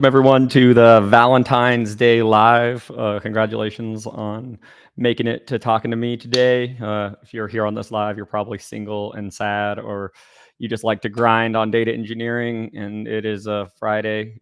Everyone to the Valentine's Day live. Congratulations on making it to talking to me today. If you're here on this live, you're probably single and sad, or you just like to grind on data engineering. And it is a Friday.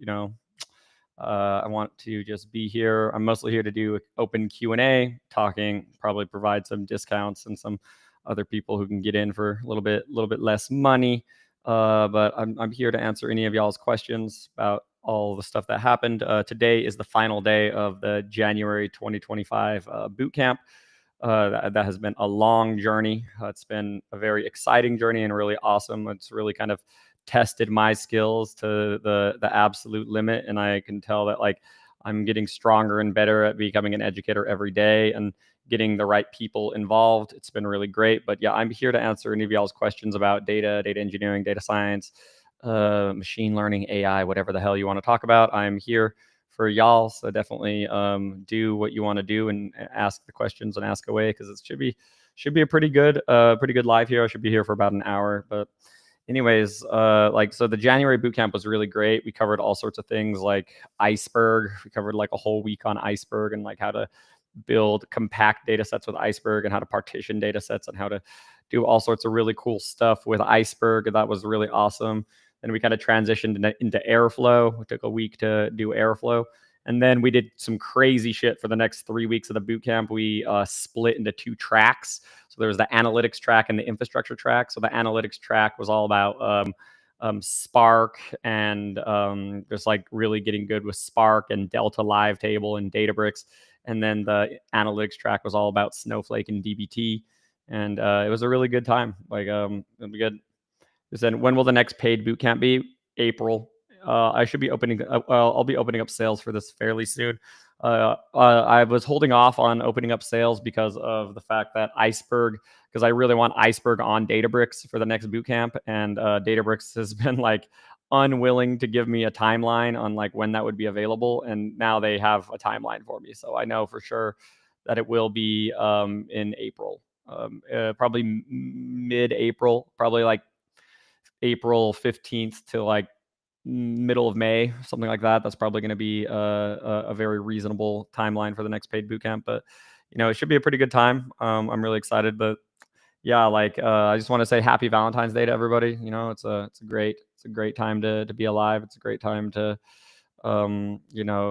I want to just be here. I'm mostly here to do open Q&A, talking, probably provide some discounts and some other people who can get in for a little bit less money. But I'm here to answer any of y'all's questions about all the stuff that happened. Today is the final day of the January 2025 Bootcamp. That has been a long journey. It's been a very exciting journey and really awesome. It's really kind of tested my skills to the absolute limit, and I can tell that like I'm getting stronger and better at becoming an educator every day and getting the right people involved. It's been really great. But yeah, I'm here to answer any of y'all's questions about data engineering, data science, machine learning, AI, whatever the hell you want to talk about. I'm here for y'all. So definitely do what you want to do and ask the questions and ask away, because it should be a pretty good live here. I should be here for about an hour. But anyways, so the January bootcamp was really great. We covered all sorts of things like Iceberg. We covered like a whole week on Iceberg and like how to build compact data sets with Iceberg and how to partition data sets and how to do all sorts of really cool stuff with Iceberg. That was really awesome. Then we kind of transitioned into Airflow. It took a week to do Airflow. And then we did some crazy shit for the next 3 weeks of the bootcamp. We split into 2 tracks. So there was the analytics track and the infrastructure track. So the analytics track was all about Spark and just like really getting good with Spark and Delta Live Table and Databricks. And then the analytics track was all about Snowflake and DBT. And it was a really good time. It'll be good. Then when will the next paid bootcamp be? April. I should be opening. I'll be opening up sales for this fairly soon. I was holding off on opening up sales because of the fact that Iceberg, because I really want Iceberg on Databricks for the next bootcamp, and Databricks has been like unwilling to give me a timeline on like when that would be available, and now they have a timeline for me, so I know for sure that it will be in April, probably mid-April, probably like April 15th to like middle of May, something like that. That's probably going to be a very reasonable timeline for the next paid bootcamp. But it should be a pretty good time. I'm really excited. But yeah, I just want to say happy Valentine's Day to everybody. It's a great time to be alive. It's a great time to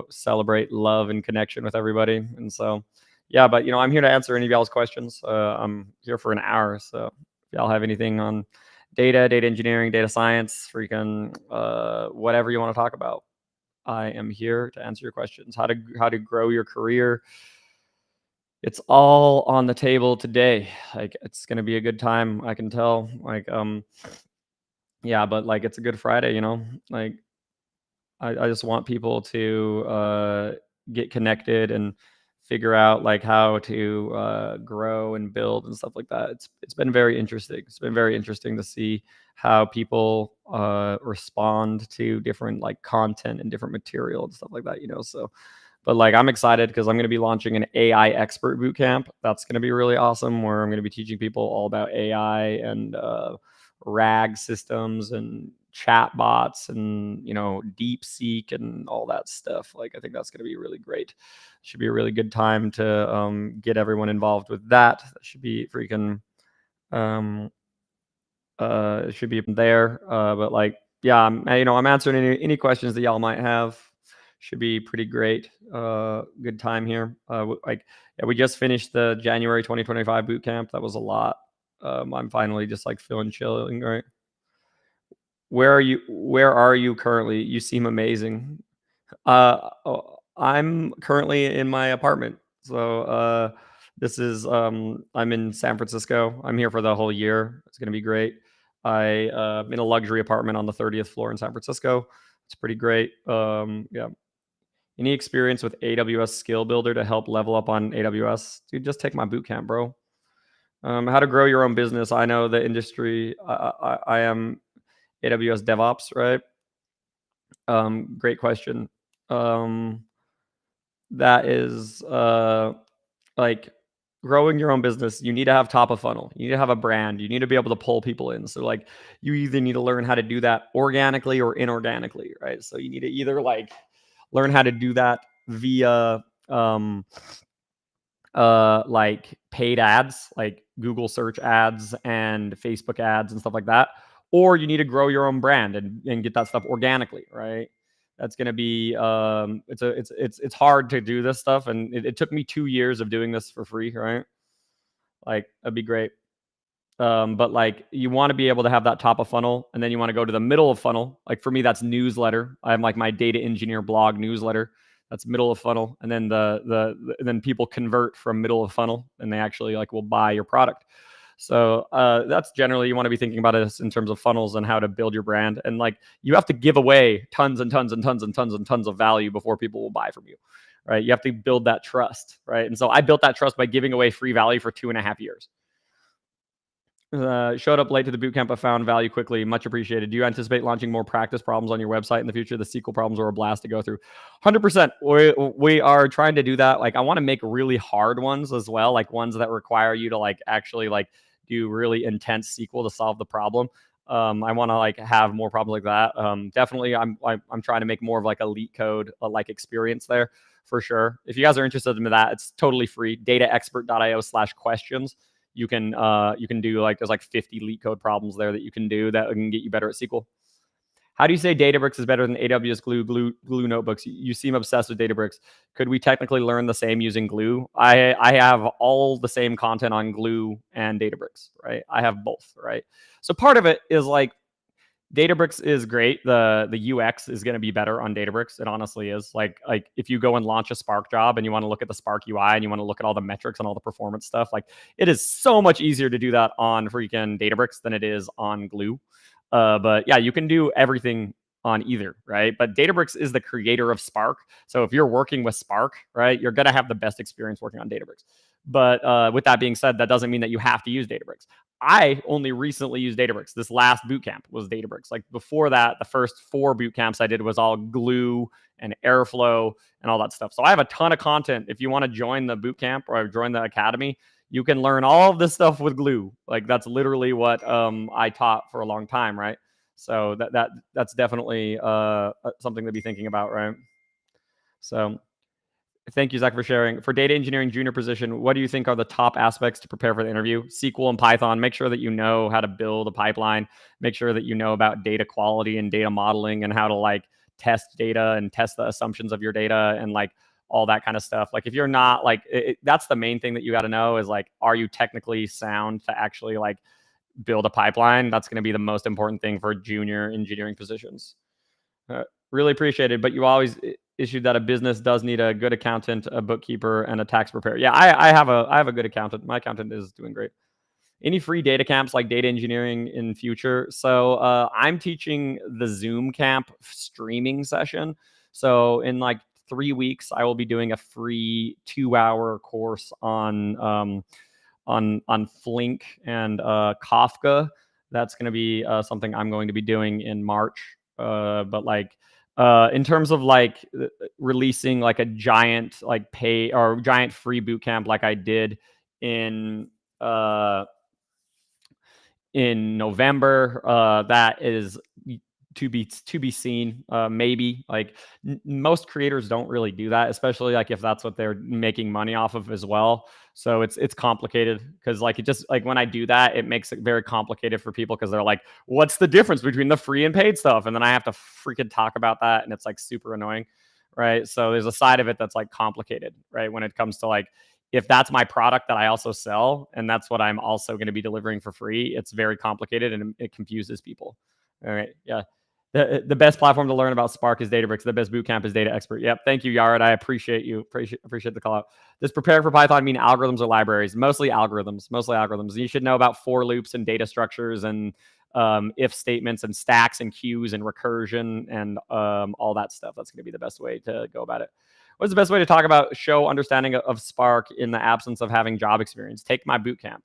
celebrate love and connection with everybody. And so yeah, but I'm here to answer any of y'all's questions. I'm here for an hour, so if y'all have anything on data engineering, data science, freaking whatever you want to talk about, I am here to answer your questions. How to grow your career. It's all on the table today. Like, it's gonna be a good time, I can tell. Yeah, but like, it's a good Friday, like I just want people to get connected and figure out like how to grow and build and stuff like that. It's been very interesting. It's been very interesting to see how people respond to different like content and different material and stuff like that. So, but like, I'm excited because I'm going to be launching an AI expert bootcamp. That's going to be really awesome, where I'm going to be teaching people all about AI and RAG systems and chat bots and DeepSeek and all that stuff. Like, I think that's going to be really great. Should be a really good time to get everyone involved with that. That should be freaking should be there. But like, yeah, I'm answering any questions that y'all might have. Should be pretty great. Good time here. Yeah, we just finished the January 2025 bootcamp. That was a lot. I'm finally just like feeling chilling, right? Where are you currently? You seem amazing. I'm currently in my apartment. So this is I'm in San Francisco. I'm here for the whole year. It's gonna be great. I'm in a luxury apartment on the 30th floor in San Francisco. It's pretty great. Yeah. Any experience with AWS Skill Builder to help level up on AWS? Dude, just take my bootcamp, bro. How to grow your own business. I know the industry. I am AWS DevOps, right? Great question. That is like, growing your own business. You need to have top of funnel. You need to have a brand. You need to be able to pull people in. So like, you either need to learn how to do that organically or inorganically, right? So you need to either like learn how to do that via like paid ads, like Google search ads and Facebook ads and stuff like that, or you need to grow your own brand and get that stuff organically, right? That's going to be it's hard to do this stuff, and it took me 2 years of doing this for free, right? Like that'd be great. But like you want to be able to have that top of funnel, and then you want to go to the middle of funnel. Like for me, that's newsletter. I have like my data engineer blog newsletter. That's middle of funnel, and then then people convert from middle of funnel, and they actually like will buy your product. So that's generally you want to be thinking about this in terms of funnels and how to build your brand. And like you have to give away tons and tons and tons and tons and tons of value before people will buy from you, right? You have to build that trust, right? And so I built that trust by giving away free value for 2.5 years. Showed up late to the bootcamp, but found value quickly. Much appreciated. Do you anticipate launching more practice problems on your website in the future? The SQL problems were a blast to go through. 100%. We are trying to do that. Like I want to make really hard ones as well, like ones that require you to like actually like do really intense SQL to solve the problem. I want to like have more problems like that. Definitely, I'm trying to make more of like a leak code like experience there for sure. If you guys are interested in that, it's totally free. Dataexpert.io/questions. You can do like there's like 50 leak code problems there that you can do that can get you better at SQL. How do you say Databricks is better than AWS Glue notebooks? You seem obsessed with Databricks. Could we technically learn the same using Glue? I have all the same content on Glue and Databricks, right? I have both, right? So part of it is like Databricks is great. The UX is going to be better on Databricks. It honestly is. Like if you go and launch a Spark job and you want to look at the Spark UI and you want to look at all the metrics and all the performance stuff, like it is so much easier to do that on freaking Databricks than it is on Glue. But yeah, you can do everything on either, right? But Databricks is the creator of Spark. So if you're working with Spark, right, you're going to have the best experience working on Databricks. But with that being said, that doesn't mean that you have to use Databricks. I only recently used Databricks. This last bootcamp was Databricks. Like before that, the first 4 bootcamps I did was all Glue and Airflow and all that stuff. So I have a ton of content. If you want to join the bootcamp or join the academy, you can learn all of this stuff with Glue. Like that's literally what I taught for a long time, right? So that's definitely something to be thinking about, right? So thank you, Zach, for sharing. For data engineering junior position, what do you think are the top aspects to prepare for the interview? SQL and Python. Make sure that you know how to build a pipeline. Make sure that you know about data quality and data modeling and how to like test data and test the assumptions of your data and like all that kind of stuff. Like if you're not like, that's the main thing that you got to know is like, are you technically sound to actually like build a pipeline? That's going to be the most important thing for junior engineering positions. Really appreciate it. But you always issued that a business does need a good accountant, a bookkeeper, and a tax preparer. Yeah, I have a good accountant. My accountant is doing great. Any free data camps like data engineering in future? So I'm teaching the Zoom camp streaming session. So in like 3 weeks, I will be doing a free 2-hour course on Flink and Kafka. That's going to be something I'm going to be doing in March. But like in terms of like releasing like a giant like pay or giant free boot camp like I did in uh in November, that is to be seen. Maybe like most creators don't really do that, especially like if that's what they're making money off of as well. So it's complicated because like it just like when I do that, it makes it very complicated for people because they're like, what's the difference between the free and paid stuff? And then I have to freaking talk about that, and it's like super annoying, right? So there's a side of it that's like complicated, right? When it comes to like if that's my product that I also sell and that's what I'm also going to be delivering for free, it's very complicated and it confuses people. All right. Yeah. The best platform to learn about Spark is Databricks. The best bootcamp is Data Expert. Yep. Thank you, Yared. I appreciate you. Appreciate the call out. Does preparing for Python mean algorithms or libraries? Mostly algorithms. Mostly algorithms. You should know about for loops and data structures and if statements and stacks and queues and recursion and all that stuff. That's going to be the best way to go about it. What's the best way to talk about show understanding of Spark in the absence of having job experience? Take my bootcamp.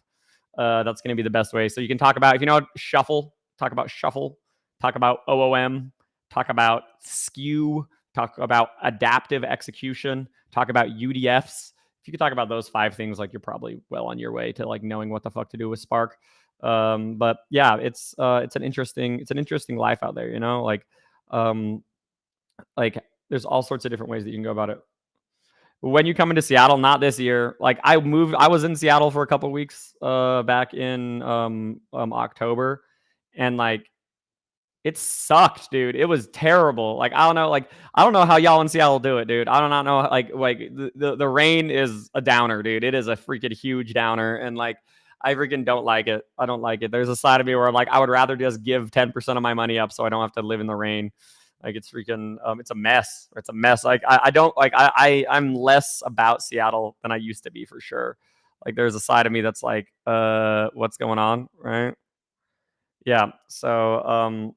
That's going to be the best way. So you can talk about, if you know Shuffle, talk about Shuffle, talk about OOM, talk about skew, talk about adaptive execution, talk about UDFs. If you could talk about those 5 things, like you're probably well on your way to like knowing what the fuck to do with Spark. But yeah, it's an interesting life out there, you know, like there's all sorts of different ways that you can go about it. When you come into Seattle, not this year. Like I was in Seattle for a couple weeks back in October, and like it sucked, dude. It was terrible. Like I don't know how y'all in Seattle do it, dude. I do not know like the rain is a downer, dude. It is a freaking huge downer, and like I freaking don't like it. I don't like it. There's a side of me where I'm like I would rather just give 10% of my money up so I don't have to live in the rain. Like it's freaking it's a mess. It's a mess. Like I don't like I'm less about Seattle than I used to be for sure. Like there's a side of me that's like what's going on, right? Yeah. So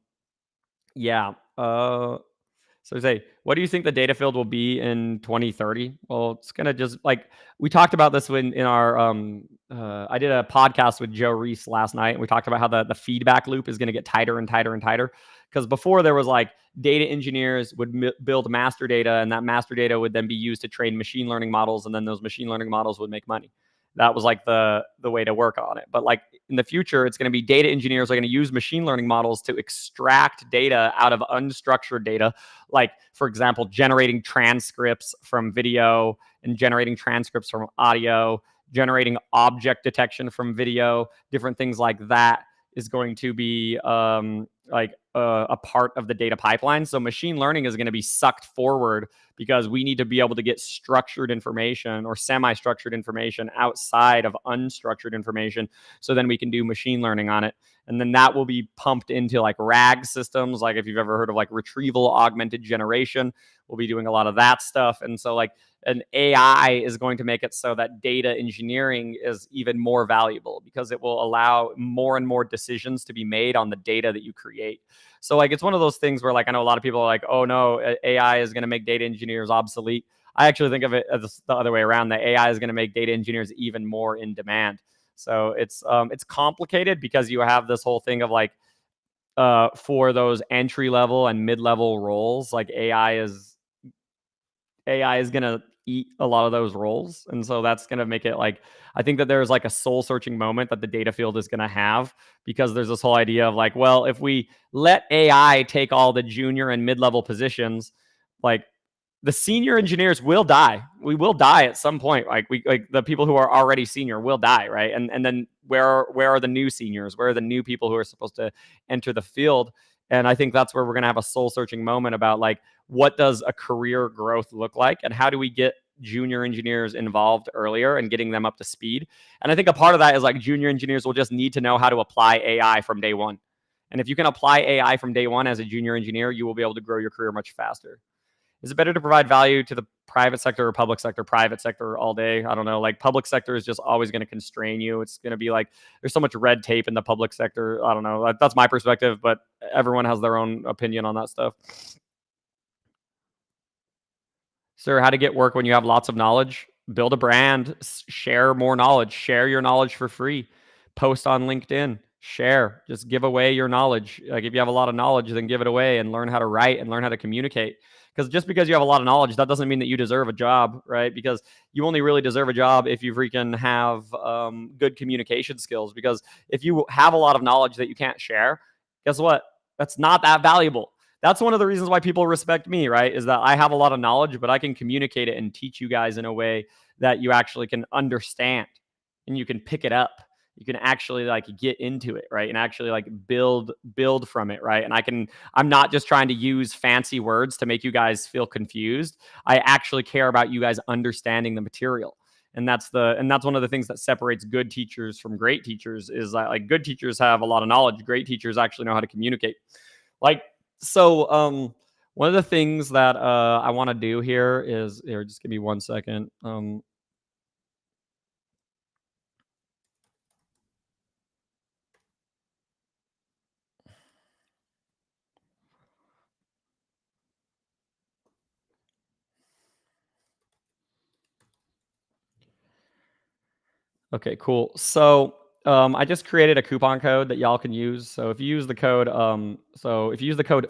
yeah. So say, what do you think the data field will be in 2030? Well, it's gonna just like we talked about this when in our I did a podcast with Joe Reese last night, and we talked about how the feedback loop is gonna get tighter and tighter and tighter. Because before there was like data engineers would build master data, and that master data would then be used to train machine learning models, and then those machine learning models would make money. That was like the way to work on it. But like in the future, it's going to be data engineers are going to use machine learning models to extract data out of unstructured data, like for example, generating transcripts from video and generating transcripts from audio, generating object detection from video, different things like that is going to be a part of the data pipeline. So machine learning is going to be sucked forward because we need to be able to get structured information or semi-structured information outside of unstructured information. So then we can do machine learning on it. And then that will be pumped into like RAG systems. Like if you've ever heard of like retrieval augmented generation, we'll be doing a lot of that stuff. And so like an AI is going to make it so that data engineering is even more valuable because it will allow more and more decisions to be made on the data that you create. So like it's one of those things where like I know a lot of people are like, oh no, AI is going to make data engineers obsolete. I actually think of it as the other way around. That AI is going to make data engineers even more in demand. So it's complicated because you have this whole thing of like for those entry level and mid level roles, like AI is going to eat a lot of those roles. And so that's going to make it like, I think that there's like a soul searching moment that the data field is going to have because there's this whole idea of like, well, if we let AI take all the junior and mid level positions, like the senior engineers will die. We will die at some point. Like the people who are already senior will die, right? And then where are the new seniors? Where are the new people who are supposed to enter the field? And I think that's where we're going to have a soul searching moment about like what does a career growth look like and how do we get junior engineers involved earlier and getting them up to speed. And I think a part of that is like junior engineers will just need to know how to apply AI from day one. And if you can apply AI from day one as a junior engineer, you will be able to grow your career much faster. Is it better to provide value to the private sector or public sector? Private sector all day. I don't know. Like public sector is just always going to constrain you. It's going to be like there's so much red tape in the public sector. I don't know. That's my perspective, but everyone has their own opinion on that stuff. Sir, how to get work when you have lots of knowledge? Build a brand, share more knowledge, share your knowledge for free, post on LinkedIn, share, just give away your knowledge. Like if you have a lot of knowledge, then give it away and learn how to write and learn how to communicate. Because just because you have a lot of knowledge, that doesn't mean that you deserve a job, right? Because you only really deserve a job if you freaking have good communication skills. Because if you have a lot of knowledge that you can't share, guess what? That's not that valuable. That's one of the reasons why people respect me, right? Is that I have a lot of knowledge, but I can communicate it and teach you guys in a way that you actually can understand and you can pick it up. You can actually like get into it, right? And actually like build from it, right? And I'm not just trying to use fancy words to make you guys feel confused. I actually care about you guys understanding the material. And that's one of the things that separates good teachers from great teachers is that like good teachers have a lot of knowledge. Great teachers actually know how to communicate. Like, so one of the things that I want to do here is here, just give me 1 second. Okay, cool. So I just created a coupon code that y'all can use. So if you use the code,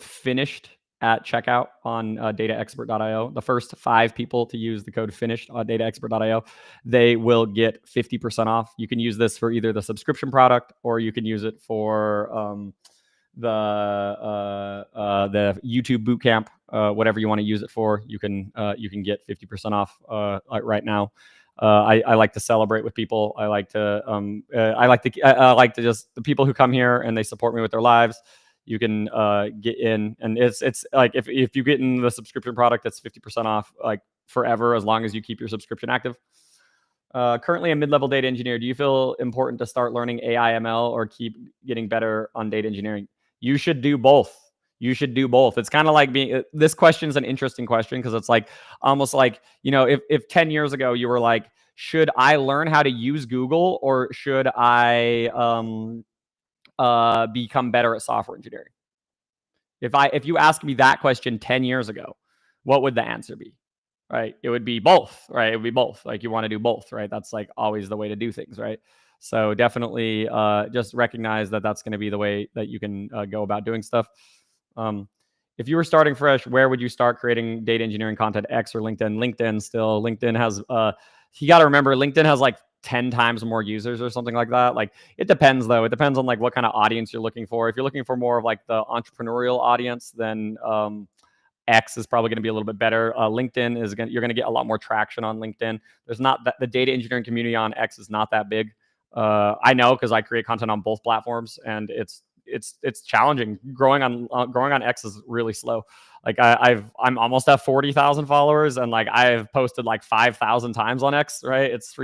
finished at checkout on dataexpert.io, the first 5 people to use the code finished on dataexpert.io, they will get 50% off. You can use this for either the subscription product or you can use it for the YouTube Bootcamp. whatever you want to use it for, you can get 50% off right now. I like to celebrate with people. I like to just the people who come here and they support me with their lives. You can get in, and it's like if you get in the subscription product, it's 50% off like forever as long as you keep your subscription active. Currently a mid-level data engineer. Do you feel important to start learning AI ML or keep getting better on data engineering? You should do both. You should do both. It's kind of like being this question is an interesting question because it's like almost like, if 10 years ago you were like, should I learn how to use Google or should I become better at software engineering? If you ask me that question 10 years ago, what would the answer be? Right? It would be both, right? It would be both. Like you want to do both, right? That's like always the way to do things, right? So definitely just recognize that that's going to be the way that you can go about doing stuff. If you were starting fresh, where would you start creating data engineering content? X or LinkedIn? LinkedIn still. LinkedIn has you got to remember LinkedIn has like 10 times more users or something like that. Like it depends though. It depends on like what kind of audience you're looking for. If you're looking for more of like the entrepreneurial audience, then X is probably going to be a little bit better. LinkedIn you're going to get a lot more traction on LinkedIn. There's not that the data engineering community on X is not that big. I know because I create content on both platforms, and it's challenging. Growing on X is really slow. Like I'm almost at 40,000 followers, and like I've posted like 5,000 times on X. Right? It's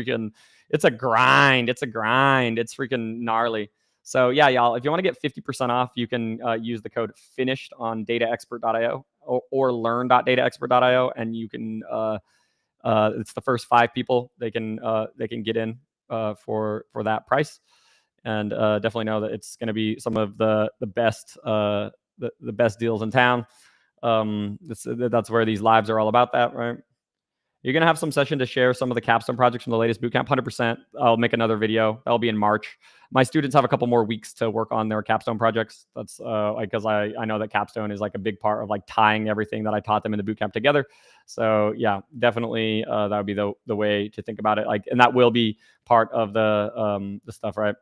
a grind. It's freaking gnarly. So yeah, y'all, if you want to get 50% off, you can use the code finished on dataexpert.io or learn.dataexpert.io, and you can it's the first 5 people they can get in for that price, and definitely know that it's going to be some of the best the best deals in town. That's where these lives are all about, that, right? You're going to have some session to share some of the Capstone projects from the latest bootcamp. 100%. I'll make another video. That'll be in March. My students have a couple more weeks to work on their Capstone projects. That's because I know that Capstone is like a big part of like tying everything that I taught them in the bootcamp together. So yeah, definitely that would be the way to think about it. Like, and that will be part of the stuff, right?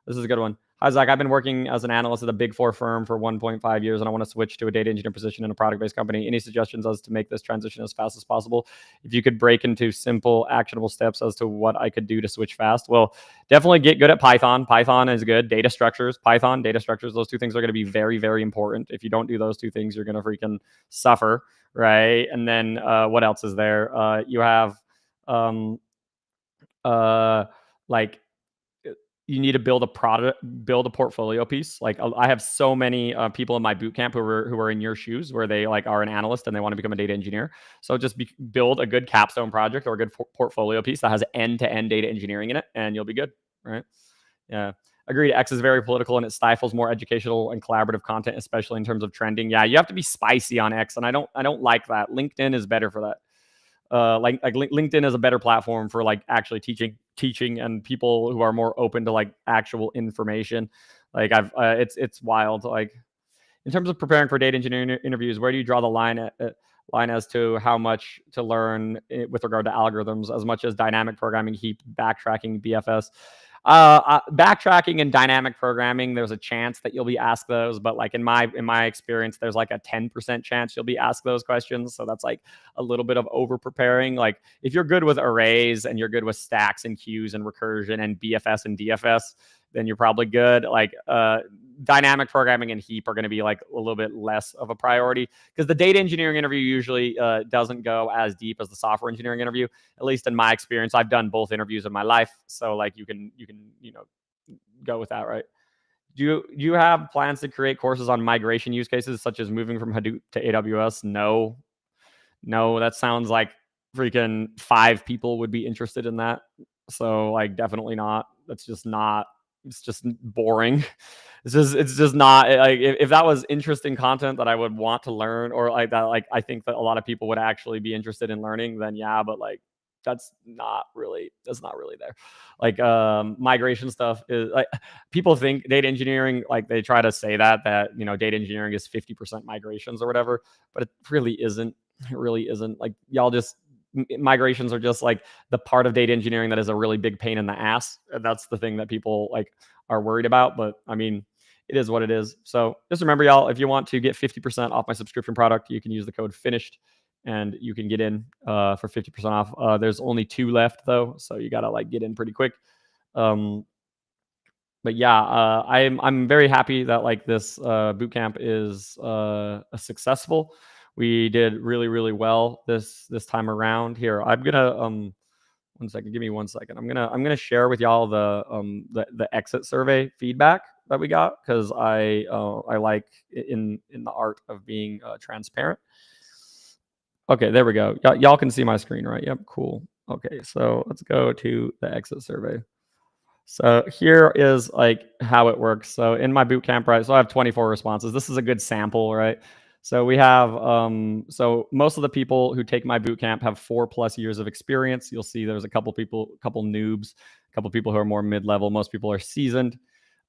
This is a good one. Hi, Zach. I've been working as an analyst at a Big Four firm for 1.5 years, and I want to switch to a data engineer position in a product-based company. Any suggestions as to make this transition as fast as possible? If you could break into simple, actionable steps as to what I could do to switch fast. Well, definitely get good at Python. Python is good. Data structures, Python, data structures. Those two things are going to be very, very important. If you don't do those two things, you're going to freaking suffer, right? And then what else is there? You have like you need to build a portfolio piece. Like I have so many people in my bootcamp who are in your shoes, where they like are an analyst and they want to become a data engineer. So just build a good capstone project or a good portfolio piece that has end-to-end data engineering in it, and you'll be good, right? Yeah. Agreed. X is very political and it stifles more educational and collaborative content, especially in terms of trending. Yeah, you have to be spicy on X, and I don't like that. LinkedIn is better for that. Like LinkedIn is a better platform for like actually teaching and people who are more open to like actual information. Like it's wild. Like in terms of preparing for data engineering interviews, where do you draw the line as to how much to learn with regard to algorithms, as much as dynamic programming, heap, backtracking, BFS? Backtracking and dynamic programming, there's a chance that you'll be asked those, but like in my experience, there's like a 10% chance you'll be asked those questions. So that's like a little bit of over preparing. Like if you're good with arrays and you're good with stacks and queues and recursion and BFS and DFS, then you're probably good. Like dynamic programming and heap are going to be like a little bit less of a priority, because the data engineering interview usually doesn't go as deep as the software engineering interview. At least in my experience, I've done both interviews in my life, so like you can go with that, right? Do you have plans to create courses on migration use cases such as moving from Hadoop to AWS? No, that sounds like freaking 5 people would be interested in that. So like definitely not. That's just not. It's just boring. It's just not like if that was interesting content that I would want to learn, or like that, like I think that a lot of people would actually be interested in learning, then yeah, but like that's not really there. Like migration stuff is like, people think data engineering, like they try to say that data engineering is 50% migrations or whatever, but it really isn't. It really isn't. Like y'all just migrations are just like the part of data engineering that is a really big pain in the ass. And that's the thing that people like are worried about. But I mean, it is what it is. So just remember, y'all, if you want to get 50% off my subscription product, you can use the code FINISHED and you can get in for 50% off. There's only 2 left though, so you gotta like get in pretty quick. But yeah, I'm very happy that like this bootcamp is successful. We did really well this time around. Here, I'm gonna 1 second. Give me 1 second. I'm gonna share with y'all the exit survey feedback that we got, because I like in the art of being transparent. Okay, there we go. Y'all can see my screen, right? Yep, cool. Okay, so let's go to the exit survey. So here is like how it works. So in my bootcamp, right? So I have 24 responses. This is a good sample, right? So we have so most of the people who take my bootcamp have 4+ years of experience. You'll see there's a couple noobs, a couple people who are more mid-level. Most people are seasoned.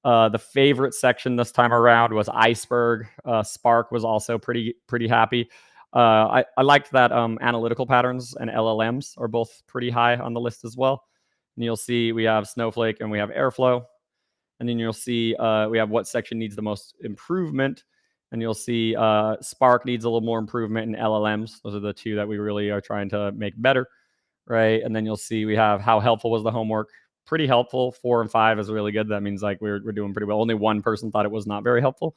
The favorite section this time around was Iceberg. Spark was also pretty happy. I liked that analytical patterns and LLMs are both pretty high on the list as well. And you'll see we have Snowflake and we have Airflow. And then you'll see we have what section needs the most improvement. And you'll see Spark needs a little more improvement in LLMs. Those are the 2 that we really are trying to make better, right? And then you'll see we have how helpful was the homework. Pretty helpful. 4 and 5 is really good. That means like we're doing pretty well. Only 1 person thought it was not very helpful.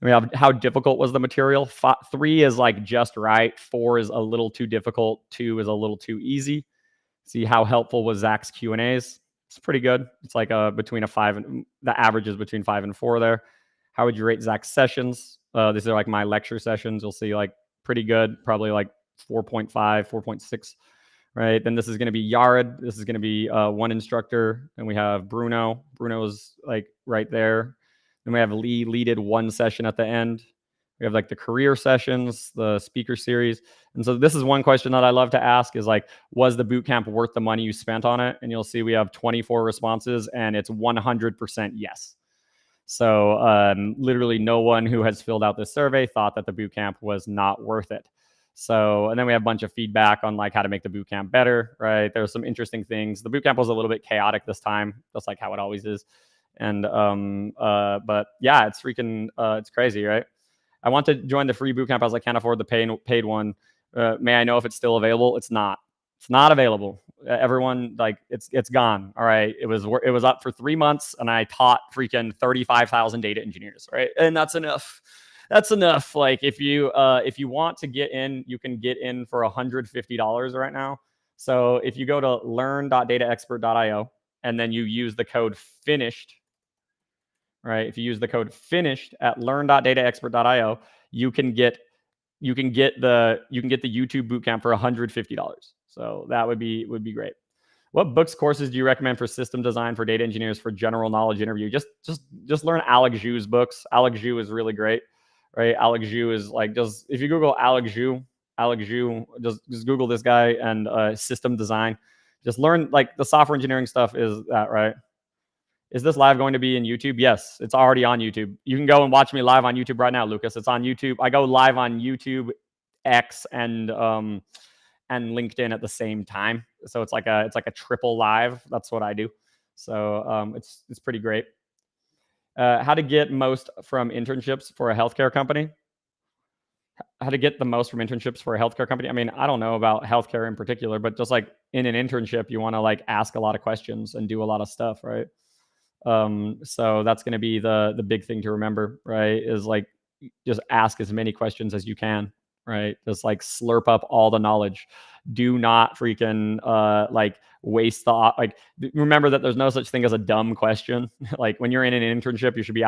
We have how difficult was the material. 3 is like just right. 4 is a little too difficult. 2 is a little too easy. See how helpful was Zach's Q&As. It's pretty good. It's like between a 5 and the average is between 5 and 4 there. How would you rate Zach's sessions? These are like my lecture sessions. You'll see like pretty good, probably like 4.5, 4.6, right? Then this is going to be Yared. This is going to be 1 instructor. And we have Bruno. Bruno's like right there. Then we have Lee did 1 session at the end. We have like the career sessions, the speaker series. And so this is one question that I love to ask is like, was the bootcamp worth the money you spent on it? And you'll see we have 24 responses and it's 100% yes. So literally no one who has filled out this survey thought that the bootcamp was not worth it. So, and then we have a bunch of feedback on like how to make the bootcamp better, right? There's some interesting things. The bootcamp was a little bit chaotic this time, just like how it always is. And but yeah, it's freaking it's crazy, right? I want to join the free bootcamp as I can't afford the paid one. May I know if it's still available? It's not. It's not available. Everyone, like, it's gone. All right. It was up for 3 months, and I taught freaking 35,000 data engineers. Right, and that's enough. That's enough. Like, if you want to get in, you can get in for $150 right now. So if you go to learn.dataexpert.io and then you use the code FINISHED. Right? If you use the code FINISHED at learn.dataexpert.io, you can get the YouTube bootcamp for $150. So that would be great. What books, courses do you recommend for system design for data engineers for general knowledge interview? Just learn Alex Zhu's books. Alex Zhu is really great, right? Alex Zhu is like, just if you Google Alex Zhu, just Google this guy and system design. Just learn like the software engineering stuff is that, right? Is this live going to be in YouTube? Yes, it's already on YouTube. You can go and watch me live on YouTube right now, Lucas. It's on YouTube. I go live on YouTube, X, and LinkedIn at the same time. So it's like a triple live. That's what I do. So it's pretty great. How to get most from internships for a healthcare company? How to get the most from internships for a healthcare company? I mean, I don't know about healthcare in particular, but just like in an internship, you want to like ask a lot of questions and do a lot of stuff, right? So that's going to be the big thing to remember, right? Is like, just ask as many questions as you can, right? Just like slurp up all the knowledge. Do not freaking like waste like, remember that there's no such thing as a dumb question. Like when you're in an internship, you should be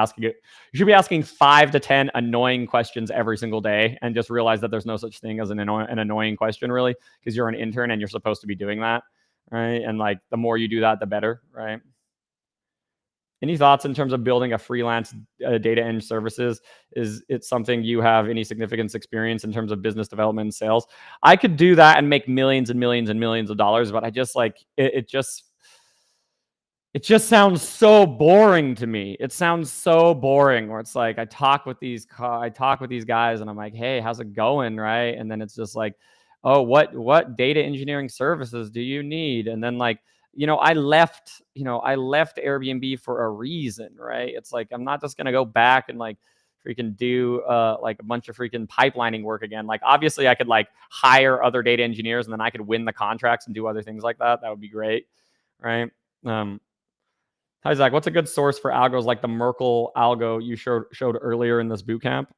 asking 5 to 10 annoying questions every single day, and just realize that there's no such thing as an annoying question, really, because you're an intern and you're supposed to be doing that, right? And like the more you do that, the better, right? Any thoughts in terms of building a freelance data eng services? Is it something you have any significant experience in terms of business development and sales? I could do that and make millions and millions and millions of dollars, but I just like it just sounds so boring to me. It sounds so boring where it's like I talk with these guys and I'm like, hey, how's it going, right? And then it's just like, oh, what data engineering services do you need? And then like, I left Airbnb for a reason, right? It's like I'm not just gonna go back and like freaking do like a bunch of freaking pipelining work again. Like obviously I could like hire other data engineers and then I could win the contracts and do other things like that. That would be great, right? Hi Zach, what's a good source for algos like the Merkle algo you showed earlier in this boot camp?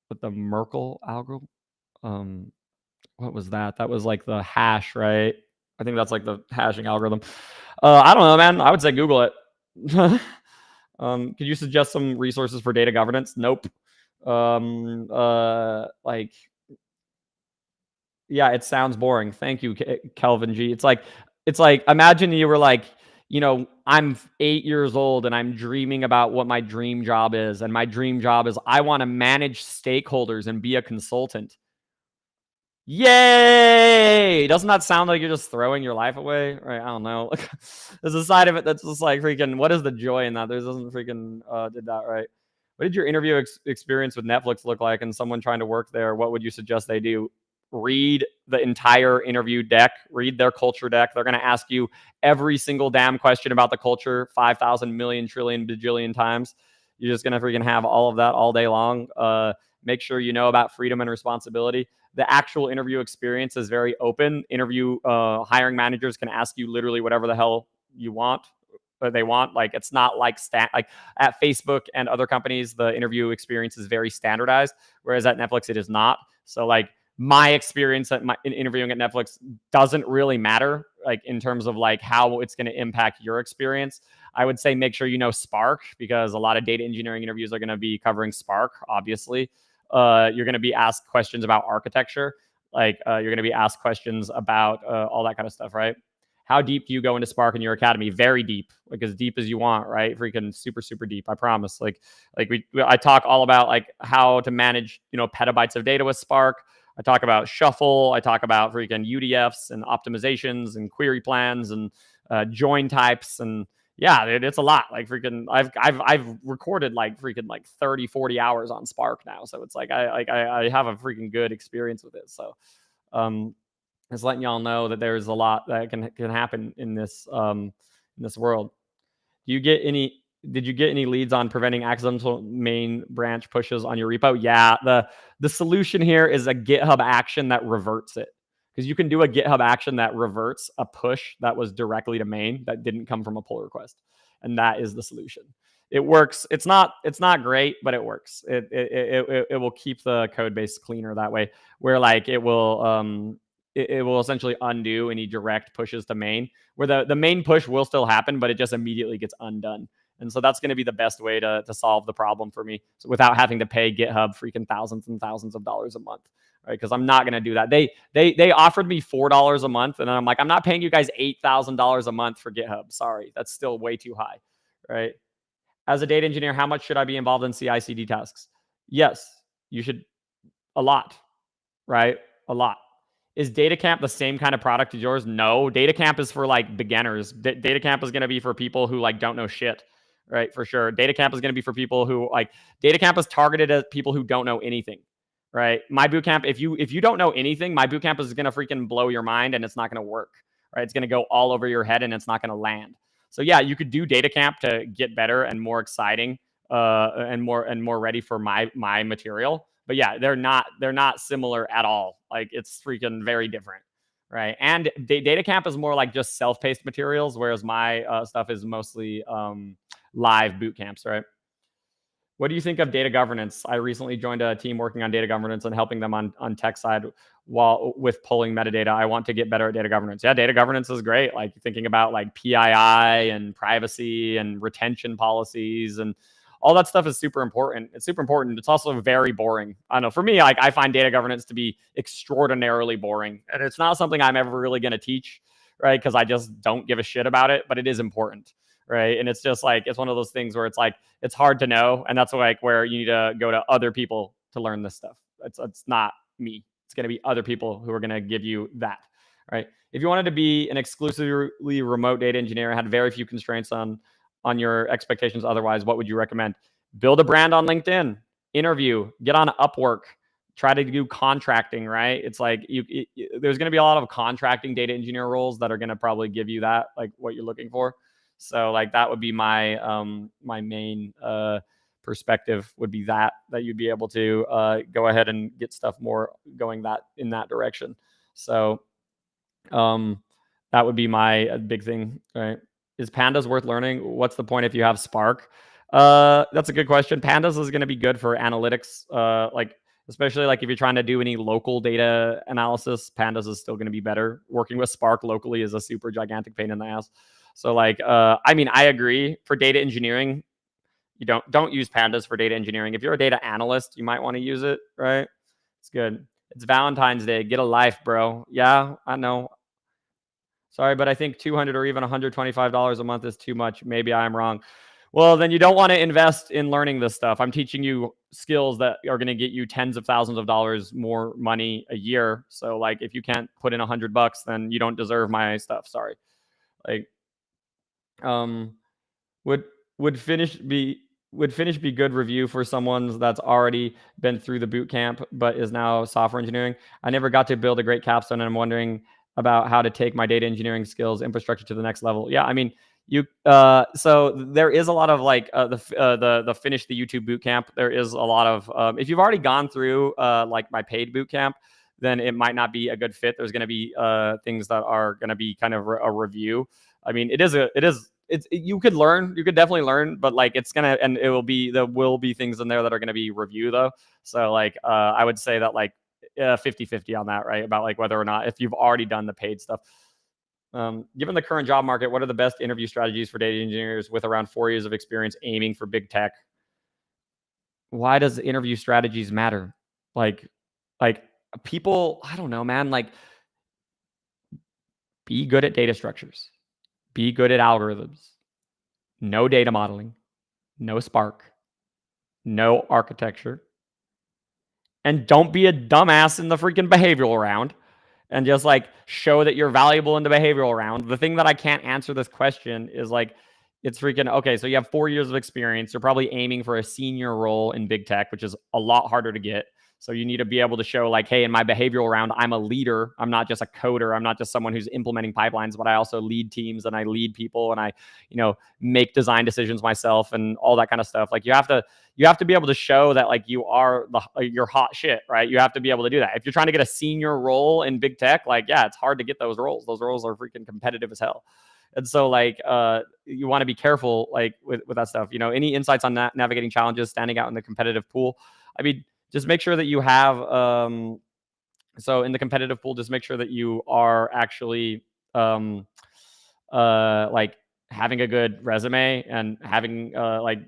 But the Merkle algo, um, what was that? That was like the hash, right? I think that's like the hashing algorithm. I don't know, man. I would say Google it. Could you suggest some resources for data governance? Nope. Like, yeah, it sounds boring. Thank you, Kelvin G. It's like imagine you were like, I'm 8 years old and I'm dreaming about what my dream job is, and my dream job is I want to manage stakeholders and be a consultant. Yay! Doesn't that sound like you're just throwing your life away? Right? I don't know. There's a side of it that's just like freaking. What is the joy in that? There doesn't freaking did that right. What did your interview experience with Netflix look like? And someone trying to work there, what would you suggest they do? Read the entire interview deck. Read their culture deck. They're going to ask you every single damn question about the culture 5,000 million trillion bajillion times. You're just going to freaking have all of that all day long. Make sure you know about freedom and responsibility. The actual interview experience is very open. Hiring managers can ask you literally whatever the hell you want, or they want. Like it's not like like at Facebook and other companies, the interview experience is very standardized, whereas at Netflix it is not. So like my experience in interviewing at Netflix doesn't really matter, like in terms of like how it's going to impact your experience. I would say make sure you know Spark, because a lot of data engineering interviews are going to be covering Spark, obviously. You're going to be asked questions about architecture. You're going to be asked questions about all that kind of stuff, right? How deep do you go into Spark in your academy? Very deep, like as deep as you want, right? Freaking super, super deep. I promise. I talk all about like how to manage, petabytes of data with Spark. I talk about shuffle. I talk about freaking UDFs and optimizations and query plans and join types. And yeah, it's a lot. Like freaking, I've recorded like freaking like 30, 40 hours on Spark now. So it's like I have a freaking good experience with it. So just letting y'all know that there's a lot that can happen in this world. Do you get any? Did you get any leads on preventing accidental main branch pushes on your repo? Yeah, the solution here is a GitHub action that reverts it, because you can do a GitHub action that reverts a push that was directly to main that didn't come from a pull request, and that is the solution. It works. It's not great, but it works. It will keep the code base cleaner that way, where like it will essentially undo any direct pushes to main, where the main push will still happen, but it just immediately gets undone. And so that's going to be the best way to solve the problem for me, so without having to pay GitHub freaking thousands and thousands of dollars a month, right? Because I'm not going to do that. They offered me $4 a month, and I'm like, I'm not paying you guys $8,000 a month for GitHub. Sorry, that's still way too high, right? As a data engineer, how much should I be involved in CI/CD tasks? Yes, you should. A lot, right? A lot. Is DataCamp the same kind of product as yours? No, DataCamp is for like beginners. DataCamp is going to be for people who like don't know shit, right? For sure. DataCamp is going to be for people who like, DataCamp is targeted at people who don't know anything, right? My bootcamp, if you don't know anything, my bootcamp is going to freaking blow your mind, and it's not going to work, right? It's going to go all over your head, and it's not going to land. So yeah, you could do DataCamp to get better and more exciting, and more ready for my material. But yeah, they're not similar at all. Like it's freaking very different, right? And DataCamp is more like just self-paced materials, whereas my stuff is mostly live boot camps, right? What do you think of data governance? I recently joined a team working on data governance and helping them on tech side while with pulling metadata. I want to get better at data governance. Yeah, data governance is great. Like thinking about like PII and privacy and retention policies and all that stuff is super important. It's super important. It's also very boring. I don't know. For me, like I find data governance to be extraordinarily boring, and it's not something I'm ever really going to teach, right? Because I just don't give a shit about it. But it is important, right? And it's just like it's one of those things where it's like it's hard to know, and that's like where you need to go to other people to learn this stuff. It's not me. It's going to be other people who are going to give you that, right? If you wanted to be an exclusively remote data engineer, had very few constraints on your expectations otherwise, what would you recommend? Build a brand on LinkedIn, interview, get on Upwork, try to do contracting, right? It's like there's going to be a lot of contracting data engineer roles that are going to probably give you that, like what you're looking for. So like that would be my my main perspective would be that you'd be able to go ahead and get stuff more going that in that direction. So that would be my big thing, right? Is pandas worth learning? What's the point if you have Spark? That's a good question. Pandas is going to be good for analytics, like especially like if you're trying to do any local data analysis. Pandas is still going to be better. Working with Spark locally is a super gigantic pain in the ass. So like, I mean, I agree. For data engineering, you don't use pandas for data engineering. If you're a data analyst, you might want to use it, right? It's good. It's Valentine's Day. Get a life, bro. Yeah, I know. Sorry, but I think $200 or even $125 a month is too much. Maybe I'm wrong. Well, then you don't want to invest in learning this stuff. I'm teaching you skills that are going to get you tens of thousands of dollars more money a year. So like if you can't put in $100, then you don't deserve my stuff. Sorry. Like um would would finish be would finish be good review for someone that's already been through the boot camp but is now software engineering? I never got to build a great capstone, and I'm wondering about how to take my data engineering skills infrastructure to the next level. Yeah, I mean, you so there is a lot of like the finish the YouTube boot camp. There is a lot of if you've already gone through like my paid boot camp, then it might not be a good fit. There's going to be things that are going to be kind of a review. I mean, you could learn, you could definitely learn, but like it's gonna, and there will be things in there that are gonna be review though. So like I would say that like 50-50 on that, right? About like whether or not if you've already done the paid stuff. Given the current job market, what are the best interview strategies for data engineers with around 4 years of experience aiming for big tech? Why does interview strategies matter? Like, like people, I don't know, man. Like, be good at data structures, be good at algorithms, no data modeling, no Spark, no architecture, and don't be a dumbass in the freaking behavioral round and just like show that you're valuable in the behavioral round. The thing that I can't answer this question is like, it's freaking okay. So you have 4 years of experience. You're probably aiming for a senior role in big tech, which is a lot harder to get. So you need to be able to show like, hey, in my behavioral round, I'm a leader. I'm not just a coder. I'm not just someone who's implementing pipelines, but I also lead teams and I lead people and I, make design decisions myself and all that kind of stuff. Like you have to be able to show that like you're hot shit, right? You have to be able to do that. If you're trying to get a senior role in big tech, like, yeah, it's hard to get those roles. Those roles are freaking competitive as hell. And so like you want to be careful like with that stuff. Any insights on navigating challenges, standing out in the competitive pool? I mean, just make sure that you have so in the competitive pool, just make sure that you are actually like having a good resume and having like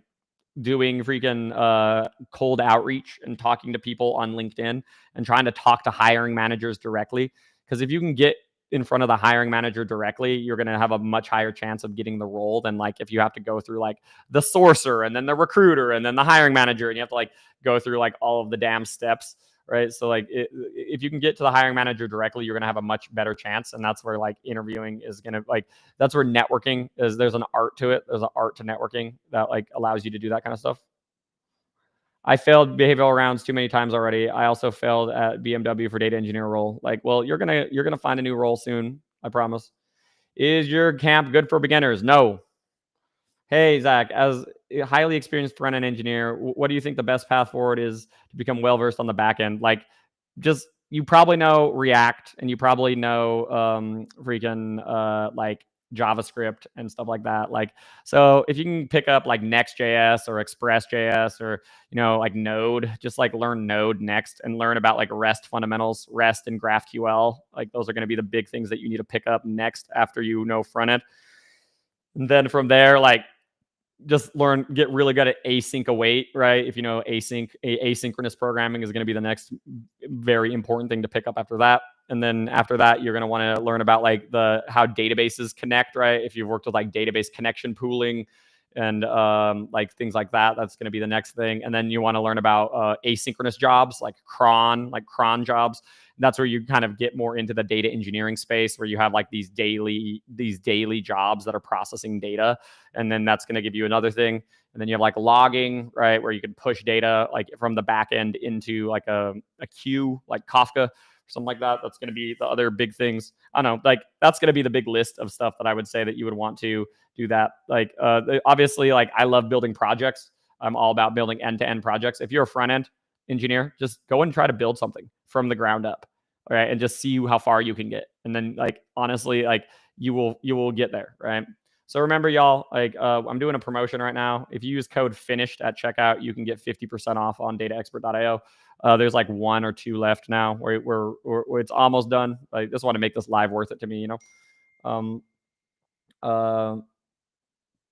doing freaking cold outreach and talking to people on LinkedIn and trying to talk to hiring managers directly. Because if you can get in front of the hiring manager directly, you're going to have a much higher chance of getting the role than like if you have to go through like the sourcer and then the recruiter and then the hiring manager and you have to like go through like all of the damn steps, right? So like if you can get to the hiring manager directly, you're going to have a much better chance. And that's where like interviewing is going to like, that's where networking is. There's an art to it. There's an art to networking that like allows you to do that kind of stuff. I failed behavioral rounds too many times already. I also failed at BMW for data engineer role. Like, well, you're gonna find a new role soon. I promise. Is your camp good for beginners? No. Hey, Zach, as a highly experienced front-end engineer, what do you think the best path forward is to become well-versed on the back end? Like, just you probably know React and you probably know like JavaScript and stuff like that. Like, so if you can pick up like Next.js or Express.js or, like Node, just like learn Node next and learn about like REST fundamentals, REST and GraphQL. Like those are going to be the big things that you need to pick up next after you know front end. And then from there, like just get really good at async await, right? If you know asynchronous programming is going to be the next very important thing to pick up after that. And then after that, you're going to want to learn about like how databases connect, right? If you've worked with like database connection pooling and like things like that, that's going to be the next thing. And then you want to learn about asynchronous jobs like cron jobs. That's where you kind of get more into the data engineering space where you have like these daily jobs that are processing data. And then that's going to give you another thing. And then you have like logging, right, where you can push data like from the back end into like a queue, like Kafka, something like that. That's going to be the other big things. I don't know, like that's going to be the big list of stuff that I would say that you would want to do that. Like obviously, like I love building projects. I'm all about building end-to-end projects. If you're a front-end engineer, just go and try to build something from the ground up, all right, and just see how far you can get. And then like honestly, like you will get there, right? So remember, y'all, like I'm doing a promotion right now. If you use code FINISHED at checkout, you can get 50% off on dataexpert.io. There's like 1 or 2 left now where it's almost done. I just want to make this live worth it to me, you know?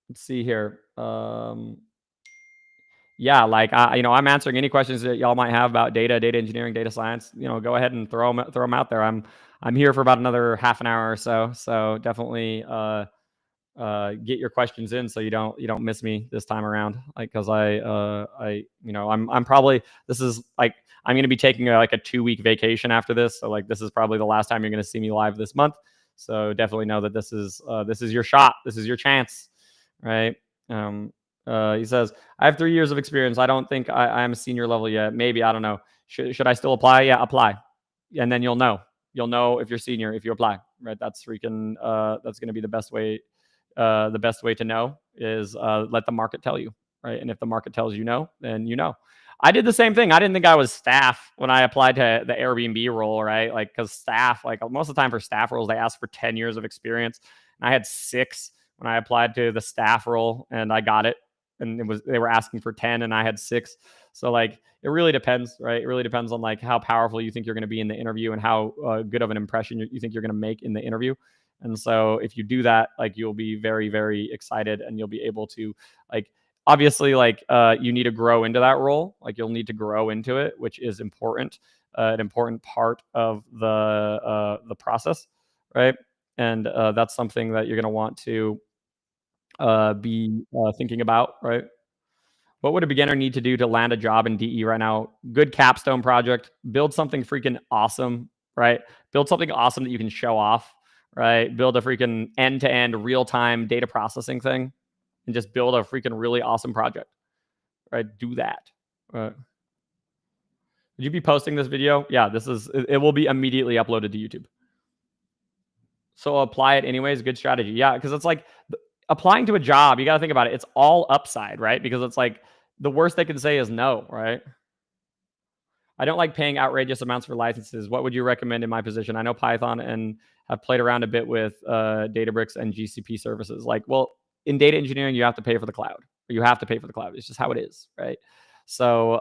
Let's see here. Yeah, like I'm answering any questions that y'all might have about data engineering, data science. Go ahead and throw them out there. I'm here for about another half an hour or so. So definitely get your questions in so you don't miss me this time around. Like, because I'm probably, this is like, I'm going to be taking like a 2-week vacation after this. So like this is probably the last time you're going to see me live this month. So definitely know that this is your shot. This is your chance, right? He says, I have 3 years of experience. I don't think I'm a senior level yet. Maybe, I don't know. Should I still apply? Yeah, apply. And then you'll know. You'll know if you're senior if you apply, right? That's freaking, that's going to be the best way. The best way to know is let the market tell you, right? And if the market tells you no, then you know. I did the same thing. I didn't think I was staff when I applied to the Airbnb role, right? Like, because staff, like most of the time for staff roles, they ask for 10 years of experience. And I had 6 when I applied to the staff role, and I got it. And they were asking for 10, and I had 6. So like, it really depends, right? It really depends on like how powerful you think you're going to be in the interview and how good of an impression you think you're going to make in the interview. And so if you do that, like you'll be very, very excited, and you'll be able to like, obviously like you need to grow into that role. Like you'll need to grow into it, which is important, an important part of the process, right? And that's something that you're going to want to be thinking about, right? What would a beginner need to do to land a job in DE right now? Good capstone project. Build something freaking awesome, right? Build something awesome that you can show off, right? Build a freaking end-to-end real-time data processing thing, and just build a freaking really awesome project, right? Do that. Would you be posting this video? Yeah, it will be immediately uploaded to YouTube. So apply it anyways. Good strategy. Yeah, because it's like applying to a job, you got to think about it. It's all upside, right? Because it's like the worst they can say is no, right? I don't like paying outrageous amounts for licenses. What would you recommend in my position? I know Python and have played around a bit with Databricks and GCP services. Like, well, in data engineering, you have to pay for the cloud. Or you have to pay for the cloud. It's just how it is, right? So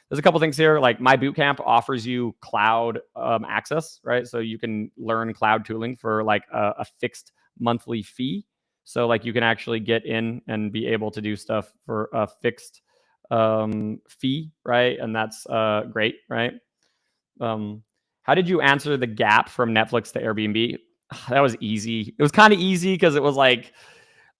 there's a couple things here. Like my Bootcamp offers you cloud access, right? So you can learn cloud tooling for like a fixed monthly fee. So like you can actually get in and be able to do stuff for a fixed fee, right? And that's great, right? How did you answer the gap from Netflix to Airbnb? That was easy. It was kind of easy because it was like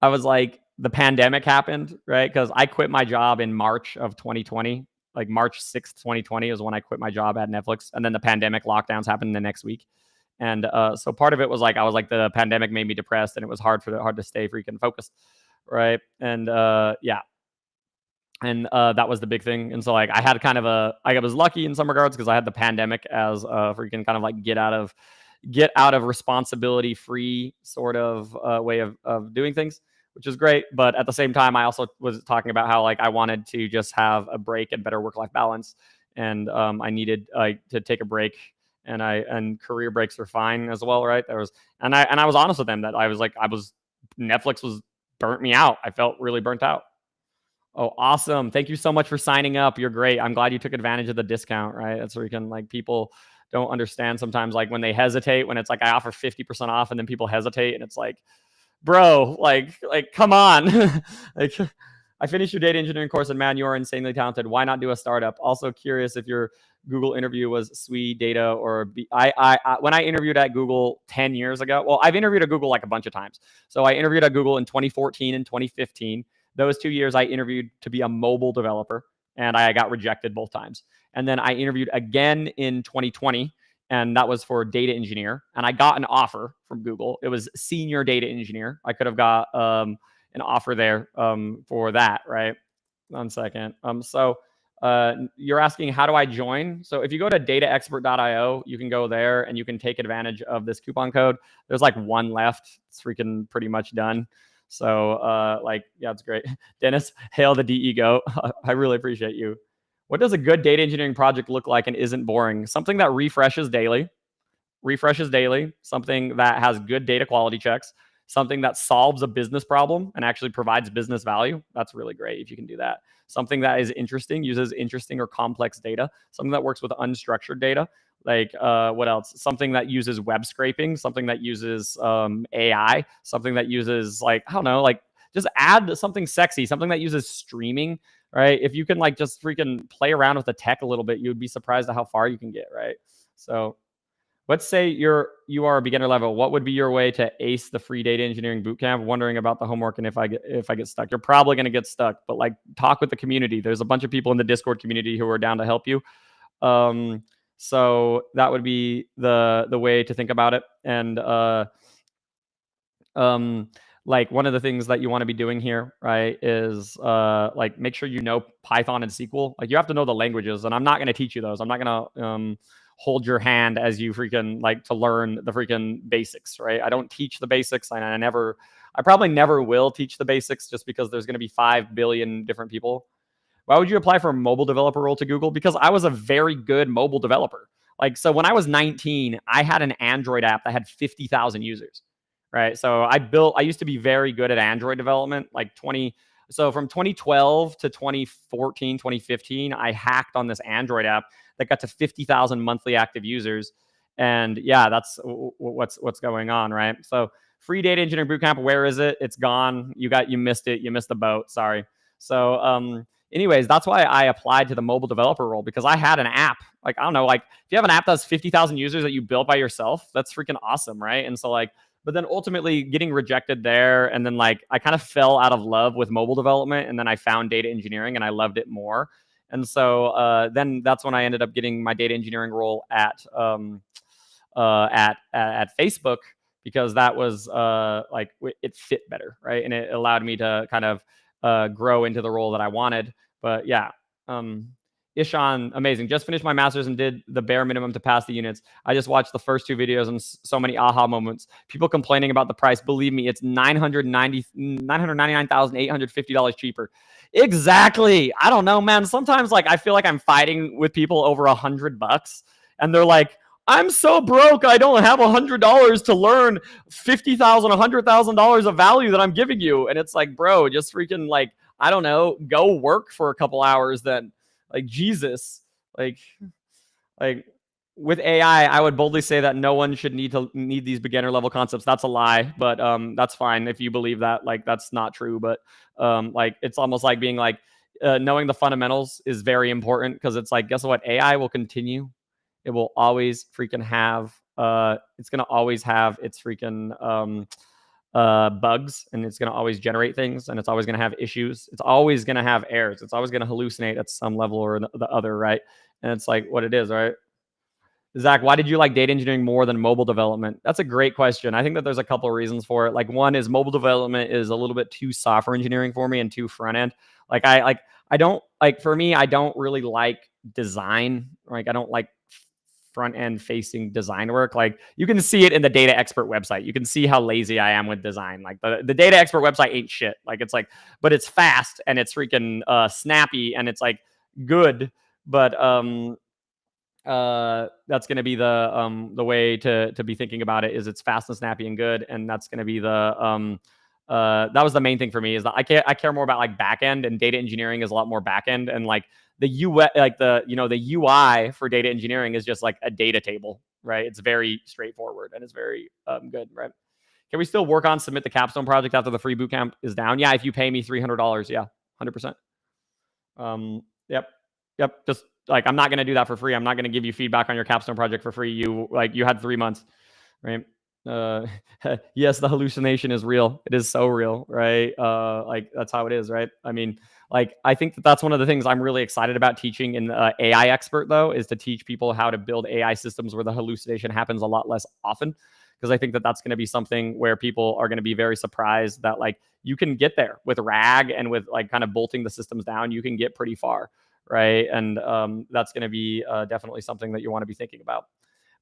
I was like the pandemic happened, right? Because I quit my job in March of 2020. Like March 6th, 2020 is when I quit my job at Netflix. And then the pandemic lockdowns happened the next week. And so part of it was like I was like the pandemic made me depressed, and it was hard to stay freaking focused, right? And yeah, and that was the big thing. And so like I had kind of I was lucky in some regards because I had the pandemic as a freaking kind of like get out of responsibility free sort of way of doing things, which is great. But at the same time, I also was talking about how like I wanted to just have a break and better work-life balance, and I needed to take a break, and career breaks are fine as well, right? And I was honest with them that I was Netflix was burnt me out. I felt really burnt out. Oh, awesome. Thank you so much for signing up. You're great. I'm glad you took advantage of the discount, right? That's where you can, like, people don't understand sometimes, like, when they hesitate, when it's like I offer 50% off and then people hesitate, and it's like, bro, like come on. Like, I finished your data engineering course, and man, you are insanely talented. Why not do a startup? Also curious if your Google interview was SWE data or when I interviewed at Google 10 years ago. Well, I've interviewed at Google like a bunch of times. So I interviewed at Google in 2014 and 2015. Those 2 years I interviewed to be a mobile developer, and I got rejected both times. And then I interviewed again in 2020, and that was for data engineer. And I got an offer from Google. It was senior data engineer. I could have got an offer there for that, right? 1 second. You're asking how do I join? So if you go to dataexpert.io, you can go there and you can take advantage of this coupon code. There's like one left. It's freaking pretty much done. So yeah, it's great. Dennis, hail the DE goat. I really appreciate you. What does a good data engineering project look like and isn't boring? Something that refreshes daily, something that has good data quality checks, something that solves a business problem and actually provides business value. That's really great if you can do that. Something that is interesting, uses interesting or complex data, something that works with unstructured data. Like what else? Something that uses web scraping, something that uses AI, something that uses like, I don't know, like just add something sexy, something that uses streaming, right? If you can like just freaking play around with the tech a little bit, you would be surprised at how far you can get, right? So let's say you are a beginner level. What would be your way to ace the free data engineering bootcamp? Wondering about the homework and if I get stuck. You're probably going to get stuck, but like talk with the community. There's a bunch of people in the Discord community who are down to help you. So that would be the way to think about it. And like one of the things that you want to be doing here, right, is like make sure you know Python and SQL. Like you have to know the languages, and I'm not going to teach you those. I'm not going to hold your hand as you freaking like to learn the freaking basics, right? I don't teach the basics, and I probably never will teach the basics just because there's going to be 5 billion different people. Why would you apply for a mobile developer role to Google? Because I was a very good mobile developer. Like, so when I was 19, I had an Android app that had 50,000 users, right? So I used to be very good at Android development, so from 2012 to 2014, 2015, I hacked on this Android app that got to 50,000 monthly active users. And yeah, that's what's going on, right? So free data engineering bootcamp, where is it? It's gone. You missed it. You missed the boat. Sorry. So anyways, that's why I applied to the mobile developer role, because I had an app. Like, I don't know, like if you have an app that's 50,000 users that you built by yourself, that's freaking awesome, right? And so like, but then ultimately getting rejected there, and then like I kind of fell out of love with mobile development, and then I found data engineering and I loved it more. And so then that's when I ended up getting my data engineering role at Facebook, because that was like it fit better, right? And it allowed me to kind of grow into the role that I wanted. But yeah, Ishan, amazing. Just finished my master's and did the bare minimum to pass the units. I just watched the first 2 videos and so many aha moments. People complaining about the price. Believe me, it's $999,850 cheaper. Exactly. I don't know, man. Sometimes like I feel like I'm fighting with people over $100, and they're like, I'm so broke, I don't have $100 to learn $50,000, $100,000 of value that I'm giving you. And it's like, bro, just freaking like, I don't know, go work for a couple hours then. Like, Jesus. Like with AI, I would boldly say that no one should need these beginner level concepts. That's a lie, but that's fine if you believe that. Like, that's not true. But like, it's almost like being like, knowing the fundamentals is very important, because it's like, guess what? AI will continue. It will always freaking have it's gonna always have its freaking bugs, and it's gonna always generate things, and it's always gonna have issues. It's always gonna have errors. It's always gonna hallucinate at some level or the other, right? And it's like what it is, right? Zach, why did you like data engineering more than mobile development? That's a great question. I think that there's a couple of reasons for it. Like, one is mobile development is a little bit too software engineering for me and too front end. I don't like, for me, I don't really like design. Like, I don't like front end facing design work. Like, you can see it in the data expert website. You can see how lazy I am with design. Like the data expert website ain't shit. Like, it's like, but it's fast and it's freaking snappy and it's like good. But that's going to be the way to be thinking about it, is it's fast and snappy and good. And that's going to be that was the main thing for me, is that I care more about like backend, and data engineering is a lot more backend. And like the UI, like the UI for data engineering is just like a data table, right? It's very straightforward and it's very good, right? Can we still work on submit the Capstone project after the free bootcamp is down? Yeah, if you pay me $300, yeah, 100%. Yep. Just like, I'm not going to do that for free. I'm not going to give you feedback on your Capstone project for free. You had 3 months, right? Yes, the hallucination is real. It is so real, right? Like, that's how it is, right? I mean, like, I think that's one of the things I'm really excited about teaching in AI expert, though, is to teach people how to build AI systems where the hallucination happens a lot less often. because I think that that's going to be something where people are going to be very surprised that like you can get there with RAG and with like kind of bolting the systems down. You can get pretty far, right? And that's going to be definitely something that you want to be thinking about.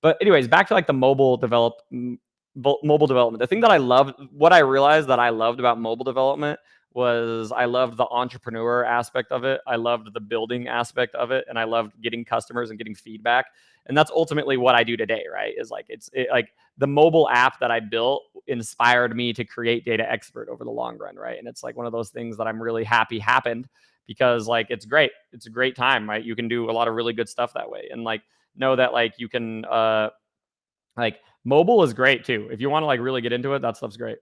But anyways, back to like the mobile development. The thing that I loved, what I realized that I loved about mobile development was I loved the entrepreneur aspect of it. I loved the building aspect of it, and I loved getting customers and getting feedback. And that's ultimately what I do today, right? Is like like the mobile app that I built inspired me to create Data Expert over the long run, right? And it's like one of those things that I'm really happy happened because like it's great. It's a great time, right? You can do a lot of really good stuff that way, and like know that like you can like mobile is great too. If you want to like really get into it, that stuff's great.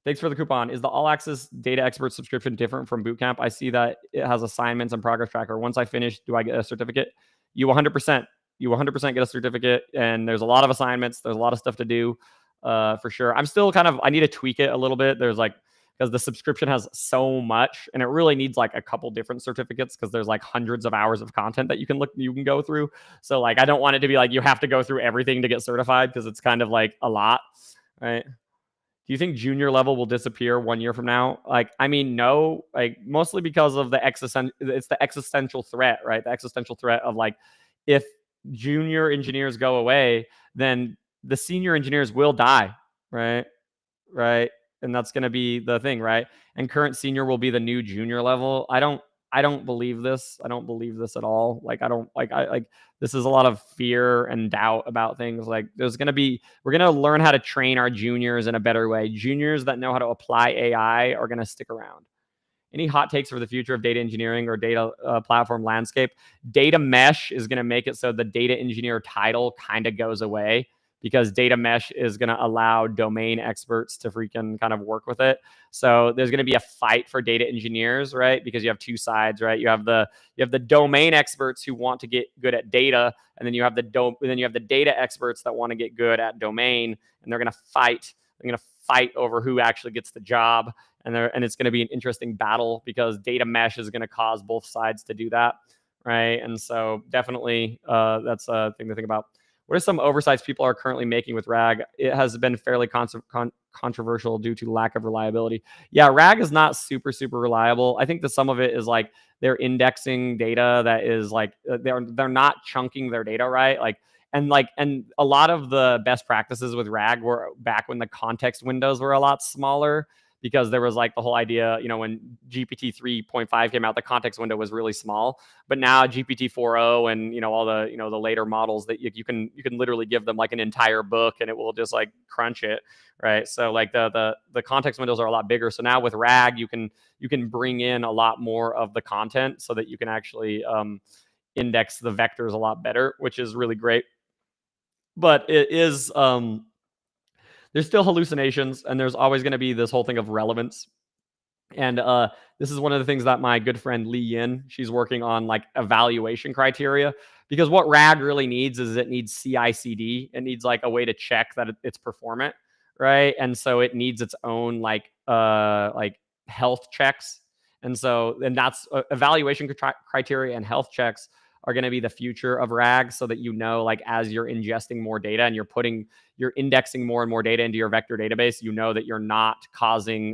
Thanks for the coupon. Is the All Access Data Expert subscription different from Bootcamp? I see that it has assignments and progress tracker. Once I finish, do I get a certificate? You 100%. You 100% get a certificate, and there's a lot of assignments. There's a lot of stuff to do, for sure. I'm still kind of. I need to tweak it a little bit. There's like because the subscription has so much, and it really needs like a couple different certificates because there's like hundreds of hours of content that you can go through. So like I don't want it to be like you have to go through everything to get certified because it's kind of like a lot, right? Do you think junior level will disappear 1 year from now? Like, I mean, no, like mostly because of it's the existential threat, right? The existential threat of like, if junior engineers go away, then the senior engineers will die, right? Right? And that's going to be the thing, right? And current senior will be the new junior level. I don't believe this. I don't believe this at all. Like I don't like I like this is a lot of fear and doubt about things. Like we're going to learn how to train our juniors in a better way. Juniors that know how to apply AI are going to stick around. Any hot takes for the future of data engineering or data platform landscape? Data mesh is going to make it so the data engineer title kind of goes away because data mesh is going to allow domain experts to freaking kind of work with it. So there's going to be a fight for data engineers, right? Because you have two sides, right? You have the domain experts who want to get good at data, and then you have the data experts that want to get good at domain, and they're going to fight. They're going to fight over who actually gets the job, and it's going to be an interesting battle because data mesh is going to cause both sides to do that, right? And so definitely that's a thing to think about. What are some oversights people are currently making with RAG? It has been fairly controversial due to lack of reliability. Yeah, RAG is not super reliable. I think that some of it is like they're indexing data that is like they're not chunking their data right, and a lot of the best practices with RAG were back when the context windows were a lot smaller because there was like the whole idea, when GPT 3.5 came out, the context window was really small. But now GPT 4.0 and all the later models that you can literally give them like an entire book and it will just like crunch it, right? So like the context windows are a lot bigger. So now with RAG, you can bring in a lot more of the content so that you can actually index the vectors a lot better, which is really great. But it is there's still hallucinations, and there's always going to be this whole thing of relevance. And this is one of the things that my good friend Lee Yin, she's working on like evaluation criteria, because what RAG really needs is it needs CI/CD. It needs like a way to check that it's performant, right? And so it needs its own like health checks. And that's evaluation criteria and health checks are going to be the future of RAG, so that like as you're ingesting more data and you're indexing more and more data into your vector database, that you're not causing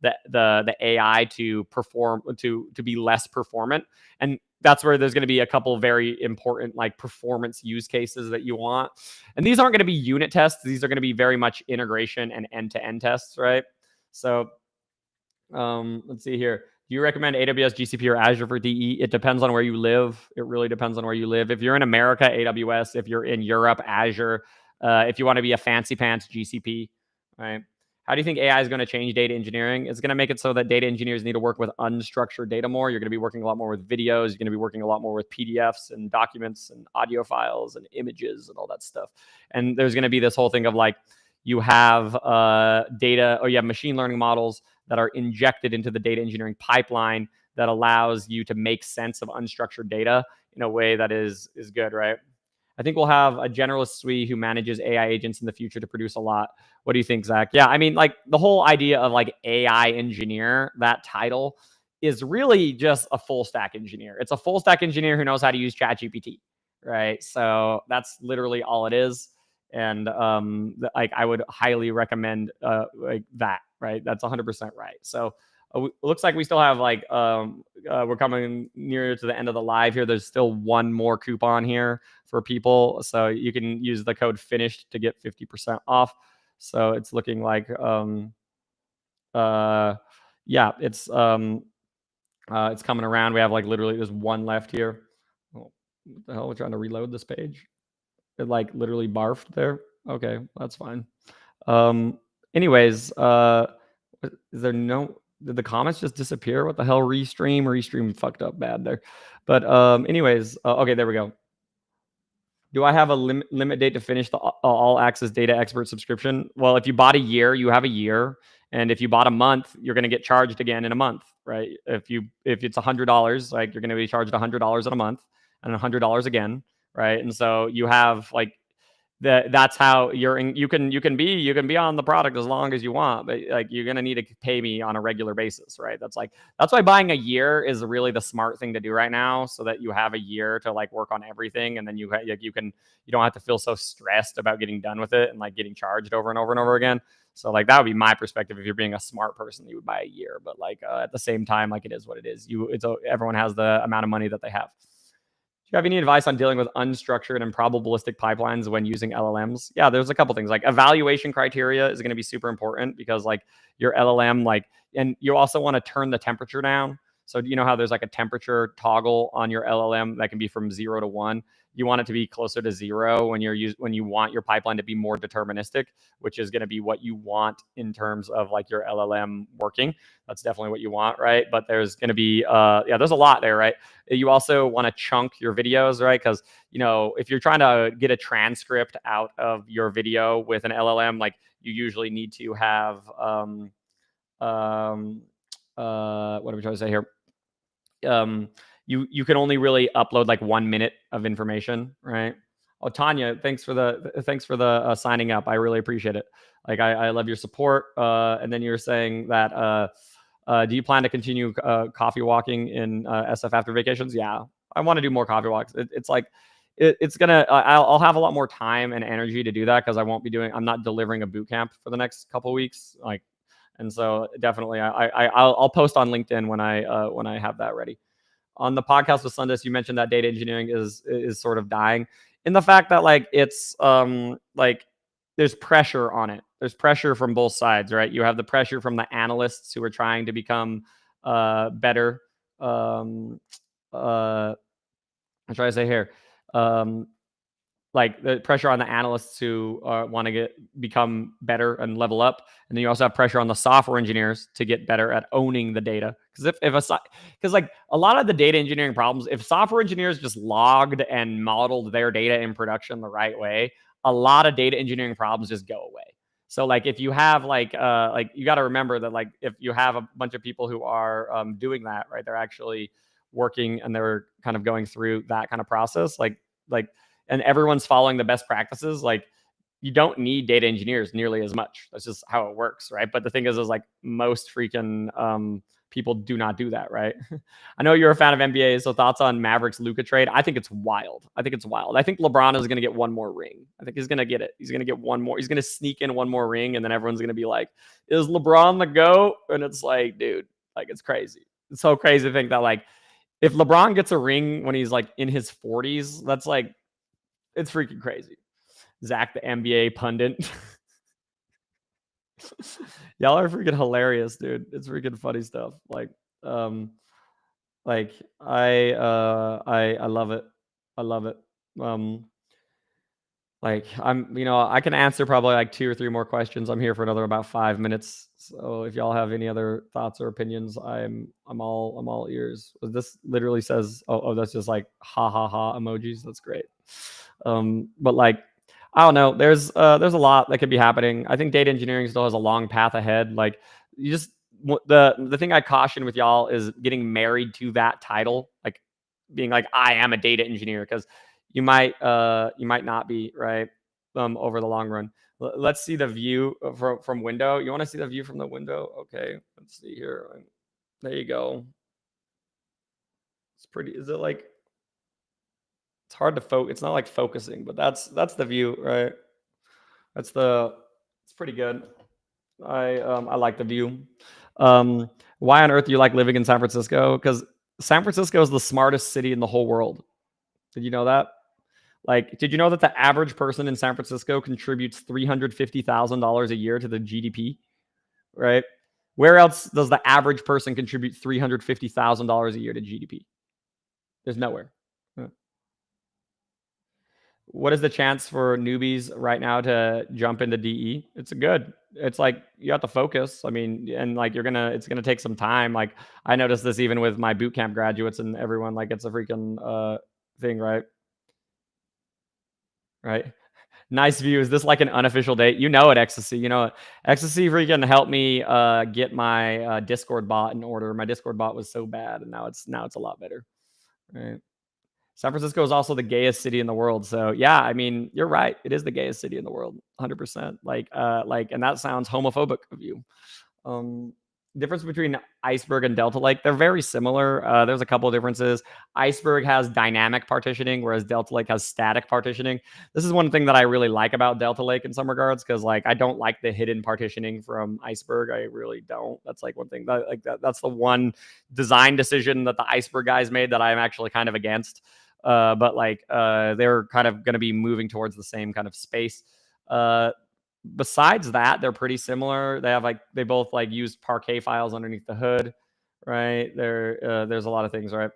the AI to perform to be less performant. And that's where there's going to be a couple very important like performance use cases that you want. And these aren't going to be unit tests. These are going to be very much integration and end-to-end tests, right? So let's see here. Do you recommend AWS, GCP, or Azure for DE? It depends on where you live. It really depends on where you live. If you're in America, AWS. If you're in Europe, Azure. If you want to be a fancy pants, GCP, right? How do you think AI is going to change data engineering? It's going to make it so that data engineers need to work with unstructured data more. You're going to be working a lot more with videos. You're going to be working a lot more with PDFs and documents and audio files and images and all that stuff. And there's going to be this whole thing of like, you have data, or you have machine learning models that are injected into the data engineering pipeline that allows you to make sense of unstructured data in a way that is good, right? I think we'll have a generalist SWE who manages AI agents in the future to produce a lot. What do you think, Zach? Yeah, I mean, like the whole idea of like AI engineer, that title is really just a full stack engineer. It's a full stack engineer who knows how to use ChatGPT, right? So that's literally all it is. And like I would highly recommend like that, right? That's 100% right. So it looks like we still have like we're coming near to the end of the live here. There's still one more coupon here for people, so you can use the code finished to get 50% off. So it's looking like uh yeah, it's coming around. We have like literally there's one left here. Oh, what the hell? We're trying to reload this page. It like literally barfed there. Okay, that's fine. Um, anyways, is there no? Did the comments just disappear? What the hell? Restream fucked up bad there. But anyways, okay, there we go. Do I have a limit date to finish the all access data expert subscription? Well, if you bought a year, you have a year, and if you bought a month, you're going to get charged again in a month, right? If it's $100, like you're going to be charged $100 in a month and $100 again, right? And so you have like that's how you can be on the product as long as you want, but like you're gonna need to pay me on a regular basis, right? That's why buying a year is really the smart thing to do right now, so that you have a year to like work on everything, and then you don't have to feel so stressed about getting done with it and like getting charged over and over and over again. So like that would be my perspective. If you're being a smart person, you would buy a year, but like at the same time, like it is what it is. Everyone has the amount of money that they have. Do you have any advice on dealing with unstructured and probabilistic pipelines when using LLMs? Yeah, there's a couple things. Like evaluation criteria is going to be super important, because like your LLM, like, and you also want to turn the temperature down. So you know how there's like a temperature toggle on your LLM that can be from 0 to 1. You want it to be closer to 0 when you want your pipeline to be more deterministic, which is going to be what you want in terms of like your LLM working. That's definitely what you want, right? But there's going to be yeah, there's a lot there, right? You also want to chunk your videos, right? Because if you're trying to get a transcript out of your video with an LLM, like you usually need to have um, what am I trying to say here? um, you can only really upload like 1 minute of information, right? Oh, Tanya, thanks for the signing up. I really appreciate it. Like I love your support. And then you're saying that do you plan to continue coffee walking in SF after vacations? Yeah, I want to do more coffee walks. It's like it's gonna. I'll have a lot more time and energy to do that, because I'm not delivering a boot camp for the next couple weeks. Like, and so definitely, I'll post on LinkedIn when I have that ready. On the podcast with Sundus, you mentioned that data engineering is sort of dying, in the fact that like it's like there's pressure on it. There's pressure from both sides, right? You have the pressure from the analysts who are trying to become better. I'm trying to say here. Um, like the pressure on the analysts who want to become better and level up, and then you also have pressure on the software engineers to get better at owning the data. Because like a lot of the data engineering problems, if software engineers just logged and modeled their data in production the right way, a lot of data engineering problems just go away. So like if you have like you got to remember that like if you have a bunch of people who are doing that, right, they're actually working and they're kind of going through that kind of process, like and everyone's following the best practices, like you don't need data engineers nearly as much. That's just how it works, right? But the thing is like most freaking people do not do that, right? I know you're a fan of NBA, so thoughts on Mavericks Luka trade? I think it's wild. I think it's wild. I think LeBron is going to get one more ring. I think he's going to get it. He's going to get one more. He's going to sneak in one more ring, and then everyone's going to be like, "Is LeBron the GOAT?" And it's like, dude, like it's crazy. It's so crazy to think that like if LeBron gets a ring when he's like in his 40s, that's like it's freaking crazy. Zach, the NBA pundit. Y'all are freaking hilarious, dude. It's freaking funny stuff. Um, like I love it. I love it. Um, like I can answer probably like 2 or 3 more questions. I'm here for another about 5 minutes. So if y'all have any other thoughts or opinions, I'm all ears. This literally says, oh, that's just like ha ha ha emojis. That's great. But like I don't know. There's a lot that could be happening. I think data engineering still has a long path ahead. Like you just the thing I caution with y'all is getting married to that title, like being like I am a data engineer, because you might not be, right, over the long run. Let's see the view from window. You want to see the view from the window? Okay, let's see here. There you go. It's pretty. Is it like it's hard to focus? It's not like focusing, but that's the view, right? It's pretty good. I like the view. Why on earth do you like living in San Francisco? Because San Francisco is the smartest city in the whole world. Did you know that? Like, did you know that the average person in San Francisco contributes $350,000 a year to the GDP? Right? Where else does the average person contribute $350,000 a year to GDP? There's nowhere. Uh, What is the chance for newbies right now to jump into DE? It's good. It's like you have to focus. I mean, and like it's gonna take some time. Like I noticed this even with my bootcamp graduates and everyone. Like it's a freaking thing, right? Right. Nice view. Is this like an unofficial date? You know it, Ecstasy. You know it. Ecstasy freaking helped me get my Discord bot in order. My Discord bot was so bad, and now it's a lot better. Right. San Francisco is also the gayest city in the world. So yeah, I mean, you're right. It is the gayest city in the world, 100%. And that sounds homophobic of you. Um, Difference between Iceberg and Delta Lake, they're very similar. There's a couple of differences. Iceberg has dynamic partitioning, whereas Delta Lake has static partitioning. This is one thing that I really like about Delta Lake in some regards, because like I don't like the hidden partitioning from Iceberg. I really don't. That's like one thing that's the one design decision that the Iceberg guys made that I'm actually kind of against. They're kind of going to be moving towards the same kind of space. Besides that, they're pretty similar. They both like use Parquet files underneath the hood, right? There's a lot of things, right?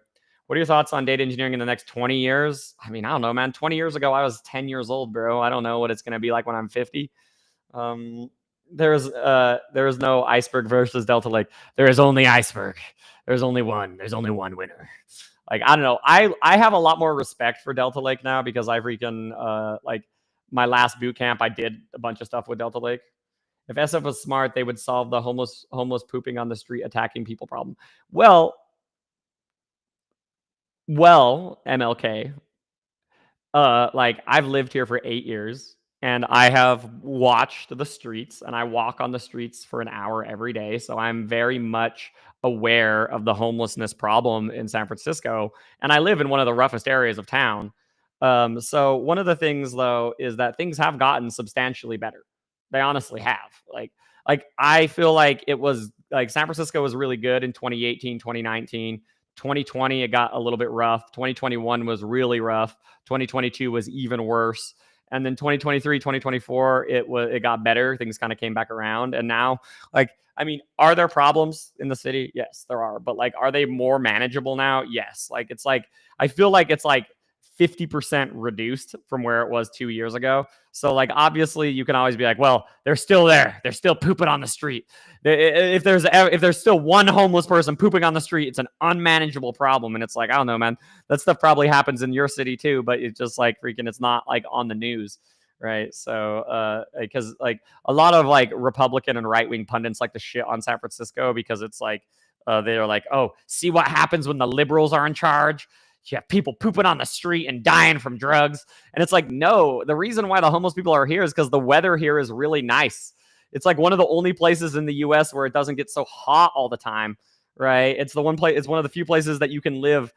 What are your thoughts on data engineering in the next 20 years? I mean, I don't know, man. 20 years ago, I was 10 years old, bro. I don't know what it's gonna be like when I'm 50. Um, there is no Iceberg versus Delta Lake. There is only Iceberg. There's only one. There's only one winner. Like I don't know. I have a lot more respect for Delta Lake now because I freaking like my last boot camp, I did a bunch of stuff with Delta Lake. If SF was smart, they would solve the homeless pooping on the street attacking people problem. Well, MLK, like I've lived here for 8 years and I have watched the streets and I walk on the streets for an hour every day. So I'm very much aware of the homelessness problem in San Francisco. And I live in one of the roughest areas of town. So one of the things though is that things have gotten substantially better. They honestly have. Like I feel like it was like San Francisco was really good in 2018, 2019. 2020 it got a little bit rough. 2021 was really rough. 2022 was even worse. And then 2023, 2024, it got better. Things kind of came back around. And now, like, I mean, are there problems in the city? Yes, there are. But like, are they more manageable now? Yes. Like I feel like it's like 50% reduced from where it was 2 years ago. So like obviously you can always be like, well, they're still there. They're still pooping on the street. If there's still one homeless person pooping on the street, it's an unmanageable problem. And it's like, I don't know, man. That stuff probably happens in your city too, but it's just like freaking it's not like on the news. Right. So because like a lot of like Republican and right wing pundits like to shit on San Francisco because it's like they're like, oh, see what happens when the liberals are in charge? You have people pooping on the street and dying from drugs. And it's like, no, the reason why the homeless people are here is because the weather here is really nice. It's like one of the only places in the US where it doesn't get so hot all the time, right? It's one of the few places that you can live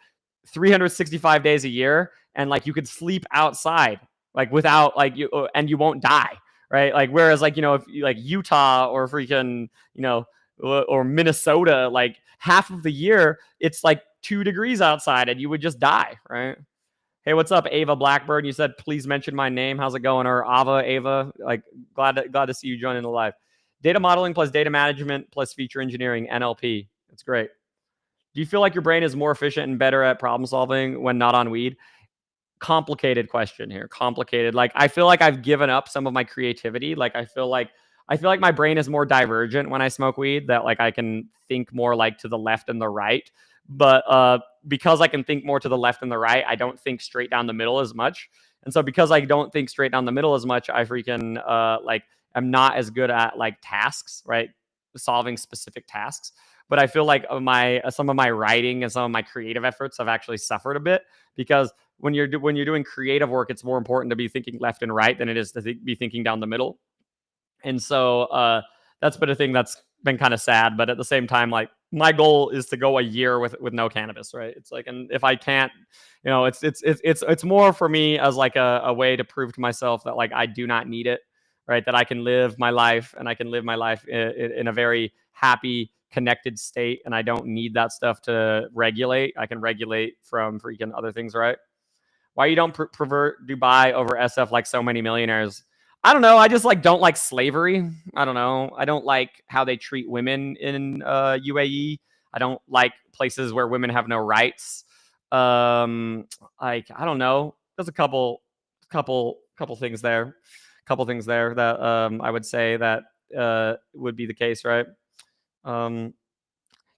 365 days a year and like you could sleep outside like without like you and you won't die, right? Like whereas like, if you like Utah or freaking, or Minnesota, like half of the year it's like 2 degrees outside and you would just die, right? Hey, what's up, Ava Blackbird? You said please mention my name. How's it going? Or Ava. Like glad to see you joining the live. Data modeling plus data management plus feature engineering, NLP. That's great. Do you feel like your brain is more efficient and better at problem solving when not on weed? Complicated question here. Complicated. Like I feel like I've given up some of my creativity. Like I feel like my brain is more divergent when I smoke weed, that like I can think more like to the left and the right. But because I can think more to the left and the right, I don't think straight down the middle as much. And so because I don't think straight down the middle as much, I freaking like I'm not as good at like tasks, right? Solving specific tasks. But I feel like my some of my writing and some of my creative efforts have actually suffered a bit because when you're doing creative work, it's more important to be thinking left and right than it is to be thinking down the middle. And so that's been a thing that's been kind of sad. But at the same time, like my goal is to go a year with no cannabis, right? It's like, and if I can't, it's more for me as like a way to prove to myself that like I do not need it, right? That I can live my life and I can live my life in a very happy, connected state, and I don't need that stuff to regulate. I can regulate from freaking other things, right? Why you don't prefer Dubai over SF like so many millionaires? I don't know. I just like don't like slavery. I don't know. I don't like how they treat women in UAE. I don't like places where women have no rights. Um, like I don't know. There's a couple things there, couple things there that I would say that would be the case, right? Um,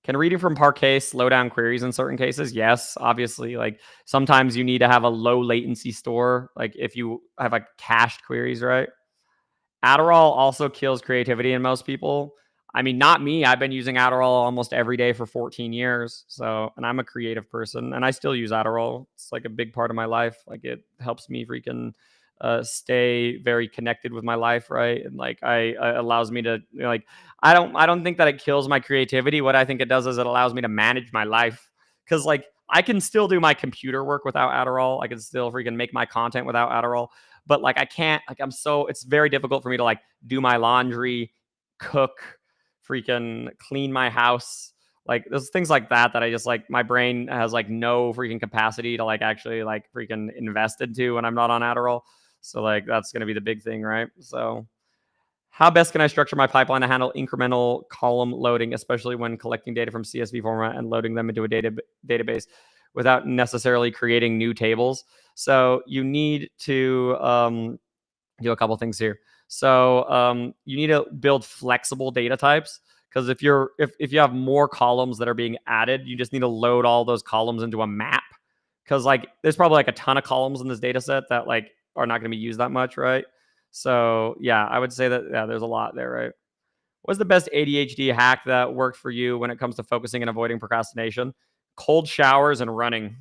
can reading from Parquet slow down queries in certain cases? Yes, obviously. Like sometimes you need to have a low latency store, like if you have like cached queries, right? Adderall also kills creativity in most people. I mean, not me. I've been using Adderall almost every day for 14 years. So, and I'm a creative person and I still use Adderall. It's like a big part of my life. Like it helps me freaking stay very connected with my life, right? And like I allows me to like I don't think that it kills my creativity. What I think it does is it allows me to manage my life cuz like I can still do my computer work without Adderall. I can still freaking make my content without Adderall, but like I can't like it's very difficult for me to like do my laundry, cook, freaking clean my house. Like there's things like that that I just like my brain has like no freaking capacity to like actually like freaking invest into when I'm not on Adderall. So like that's gonna be the big thing, right? So how best can I structure my pipeline to handle incremental column loading, especially when collecting data from CSV format and loading them into a database without necessarily creating new tables? So you need to do a couple things here. So you need to build flexible data types because if you have more columns that are being added, you just need to load all those columns into a map because like there's probably like a ton of columns in this data set that like are not going to be used that much, right? So yeah, I would say that yeah, there's a lot there, right? What's the best ADHD hack that worked for you when it comes to focusing and avoiding procrastination? Cold showers and running.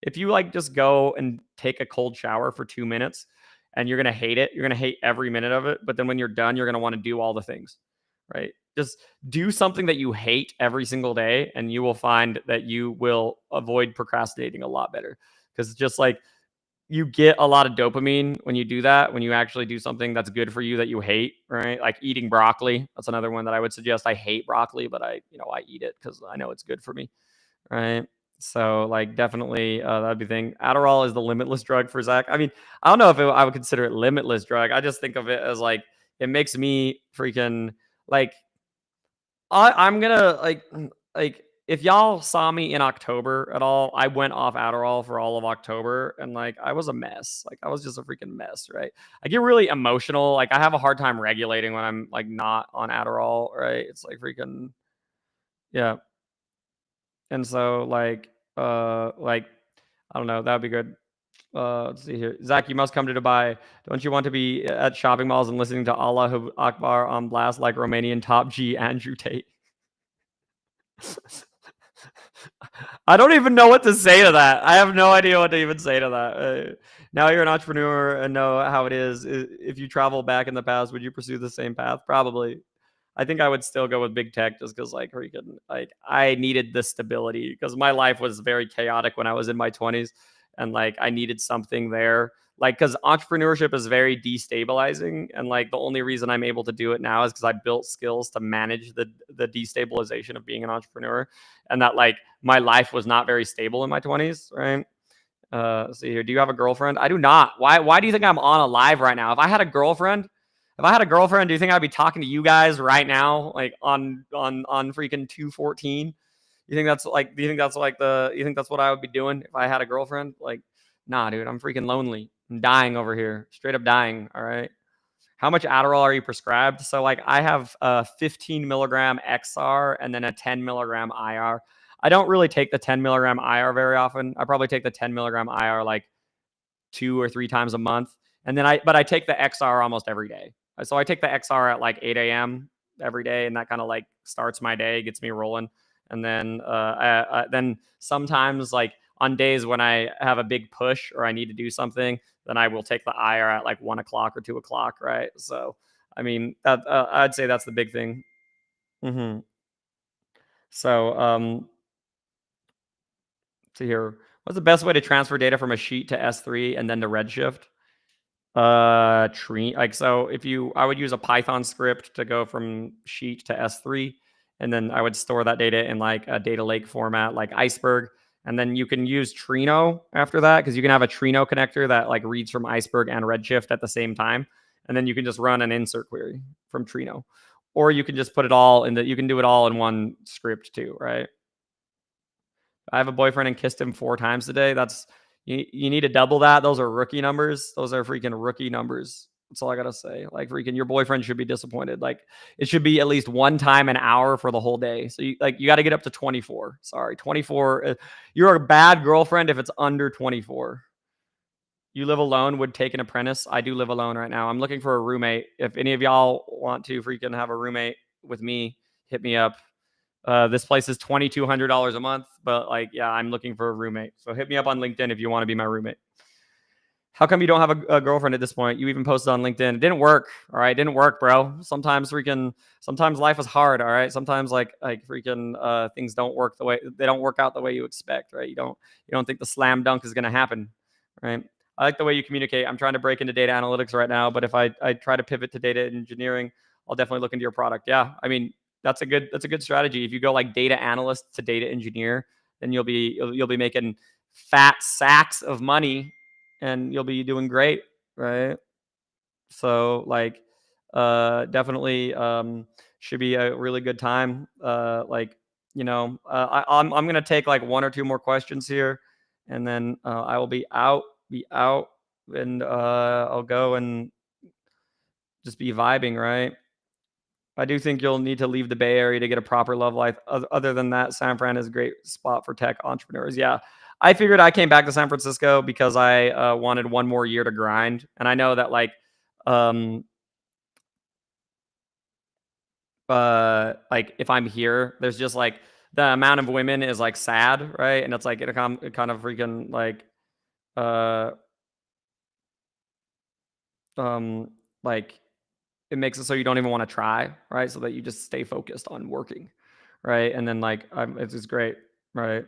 If you like just go and take a cold shower for 2 minutes and you're going to hate it, you're going to hate every minute of it. But then when you're done, you're going to want to do all the things, right? Just do something that you hate every single day and you will find that you will avoid procrastinating a lot better. Because just like you get a lot of dopamine when you do that, when you actually do something that's good for you that you hate, right? Like eating broccoli. That's another one that I would suggest. I hate broccoli, but I eat it because I know it's good for me, right? So like definitely that'd be the thing. Adderall is the limitless drug for Zach. I mean, I don't know if I would consider it limitless drug. I just think of it as like it makes me freaking like I'm gonna like if y'all saw me in October at all, I went off Adderall for all of October and like I was a mess. Like I was just a freaking mess, right? I get really emotional. Like I have a hard time regulating when I'm like not on Adderall, right? It's like freaking yeah. And so like I don't know, that would be good. Let's see here. Zach, you must come to Dubai. Don't you want to be at shopping malls and listening to Allahu Akbar on blast like Romanian top G Andrew Tate? I don't even know what to say to that. I have no idea what to even say to that. Now you're an entrepreneur and know how it is. If you travel back in the past, would you pursue the same path? Probably. I think I would still go with big tech just because, like, freaking, like, I needed the stability because my life was very chaotic when I was in my 20s, and like, I needed something there. Like, because entrepreneurship is very destabilizing, and like, the only reason I'm able to do it now is because I built skills to manage the destabilization of being an entrepreneur, and that like my life was not very stable in my 20s, right? Let's see here. Do you have a girlfriend? I do not. Why do you think I'm on a live right now? If I had a girlfriend, do you think I'd be talking to you guys right now, like on freaking 214? You think that's like? Do you think that's like the? You think that's what I would be doing if I had a girlfriend? Like, nah, dude, I'm freaking lonely. I'm dying over here, straight up dying. All right. How much Adderall are you prescribed? So like I have a 15 milligram XR and then a 10 milligram IR. I don't really take the 10 milligram IR very often. I probably take the 10 milligram IR like 2 or 3 times a month. And then I take the XR almost every day. So I take the XR at like 8 a.m. every day, and that kind of like starts my day, gets me rolling. And then then sometimes like on days when I have a big push or I need to do something, then I will take the IR at like 1 o'clock or 2 o'clock, right? So I mean that I'd say that's the big thing. Hmm. So to here, what's the best way to transfer data from a sheet to S3 and then to Redshift? Tree like so if you I would use a Python script to go from sheet to S3, and then I would store that data in like a data lake format like Iceberg. And then you can use Trino after that because you can have a Trino connector that like reads from Iceberg and Redshift at the same time. And then you can just run an insert query from Trino. Or you can just put it all in the you can do it all in one script too, right? I have a boyfriend and kissed him 4 times today. That's you need to double that. Those are rookie numbers. Those are freaking rookie numbers. That's all I gotta say. Like freaking, your boyfriend should be disappointed. Like it should be at least one time an hour for the whole day. So you got to get up to 24. Sorry, 24. You're a bad girlfriend if it's under 24. You live alone, would take an apprentice. I do live alone right now. I'm looking for a roommate. If any of y'all want to freaking have a roommate with me, hit me up. This place is $2,200 a month, but like, yeah, I'm looking for a roommate. So hit me up on LinkedIn if you want to be my roommate. How come you don't have a girlfriend at this point? You even posted on LinkedIn. It didn't work. All right, it didn't work, bro. Sometimes life is hard. All right, sometimes like freaking things don't work the way they don't work out the way you expect. Right? You don't think the slam dunk is gonna happen. Right? I like the way you communicate. I'm trying to break into data analytics right now, but if I try to pivot to data engineering, I'll definitely look into your product. Yeah, I mean that's a good strategy. If you go like data analyst to data engineer, then you'll be making fat sacks of money and you'll be doing great, right? So like definitely should be a really good time. Like, I'm gonna take like one or two more questions here, and then I will be out, and I'll go and just be vibing, right? I do think you'll need to leave the Bay Area to get a proper love life. Other than that, San Fran is a great spot for tech entrepreneurs. Yeah, I figured I came back to San Francisco because I wanted one more year to grind, and I know that um, like if I'm here, there's just like the amount of women is like sad, right? And it's like it kind of freaking like uh um like it makes it so you don't even want to try, right? So that you just stay focused on working, right? And then it's just great, right?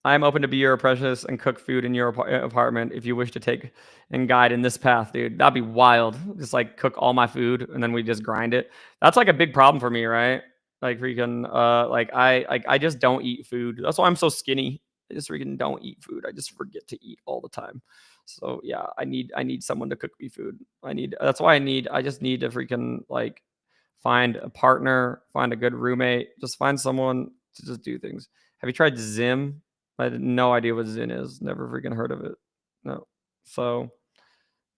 I'm open to be your apprentice and cook food in your apartment if you wish to take and guide in this path, dude. That'd be wild. Just like cook all my food and then we just grind it. That's like a big problem for me, right? Like freaking I just don't eat food. That's why I'm so skinny. I just freaking don't eat food. I just forget to eat all the time. So yeah, I need someone to cook me food. I just need to freaking like find a partner, find a good roommate, just find someone to just do things. Have you tried Zim? I had no idea what Zin is. Never freaking heard of it. No. So,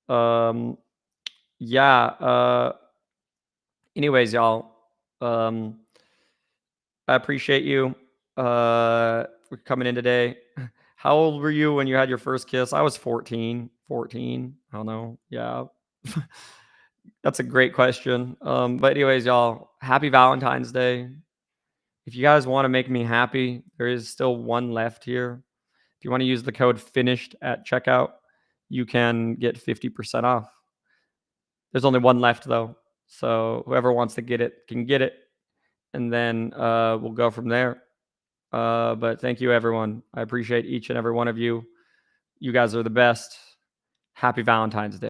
um, yeah. Anyways, y'all, um, I appreciate you for coming in today. How old were you when you had your first kiss? I was 14. 14. I don't know. Yeah. That's a great question. But anyways, y'all, happy Valentine's Day. If you guys want to make me happy, there is still one left here. If you want to use the code finished at checkout, you can get 50% off. There's only one left though. So whoever wants to get it can get it. And then we'll go from there. But thank you, everyone. I appreciate each and every one of you. You guys are the best. Happy Valentine's Day.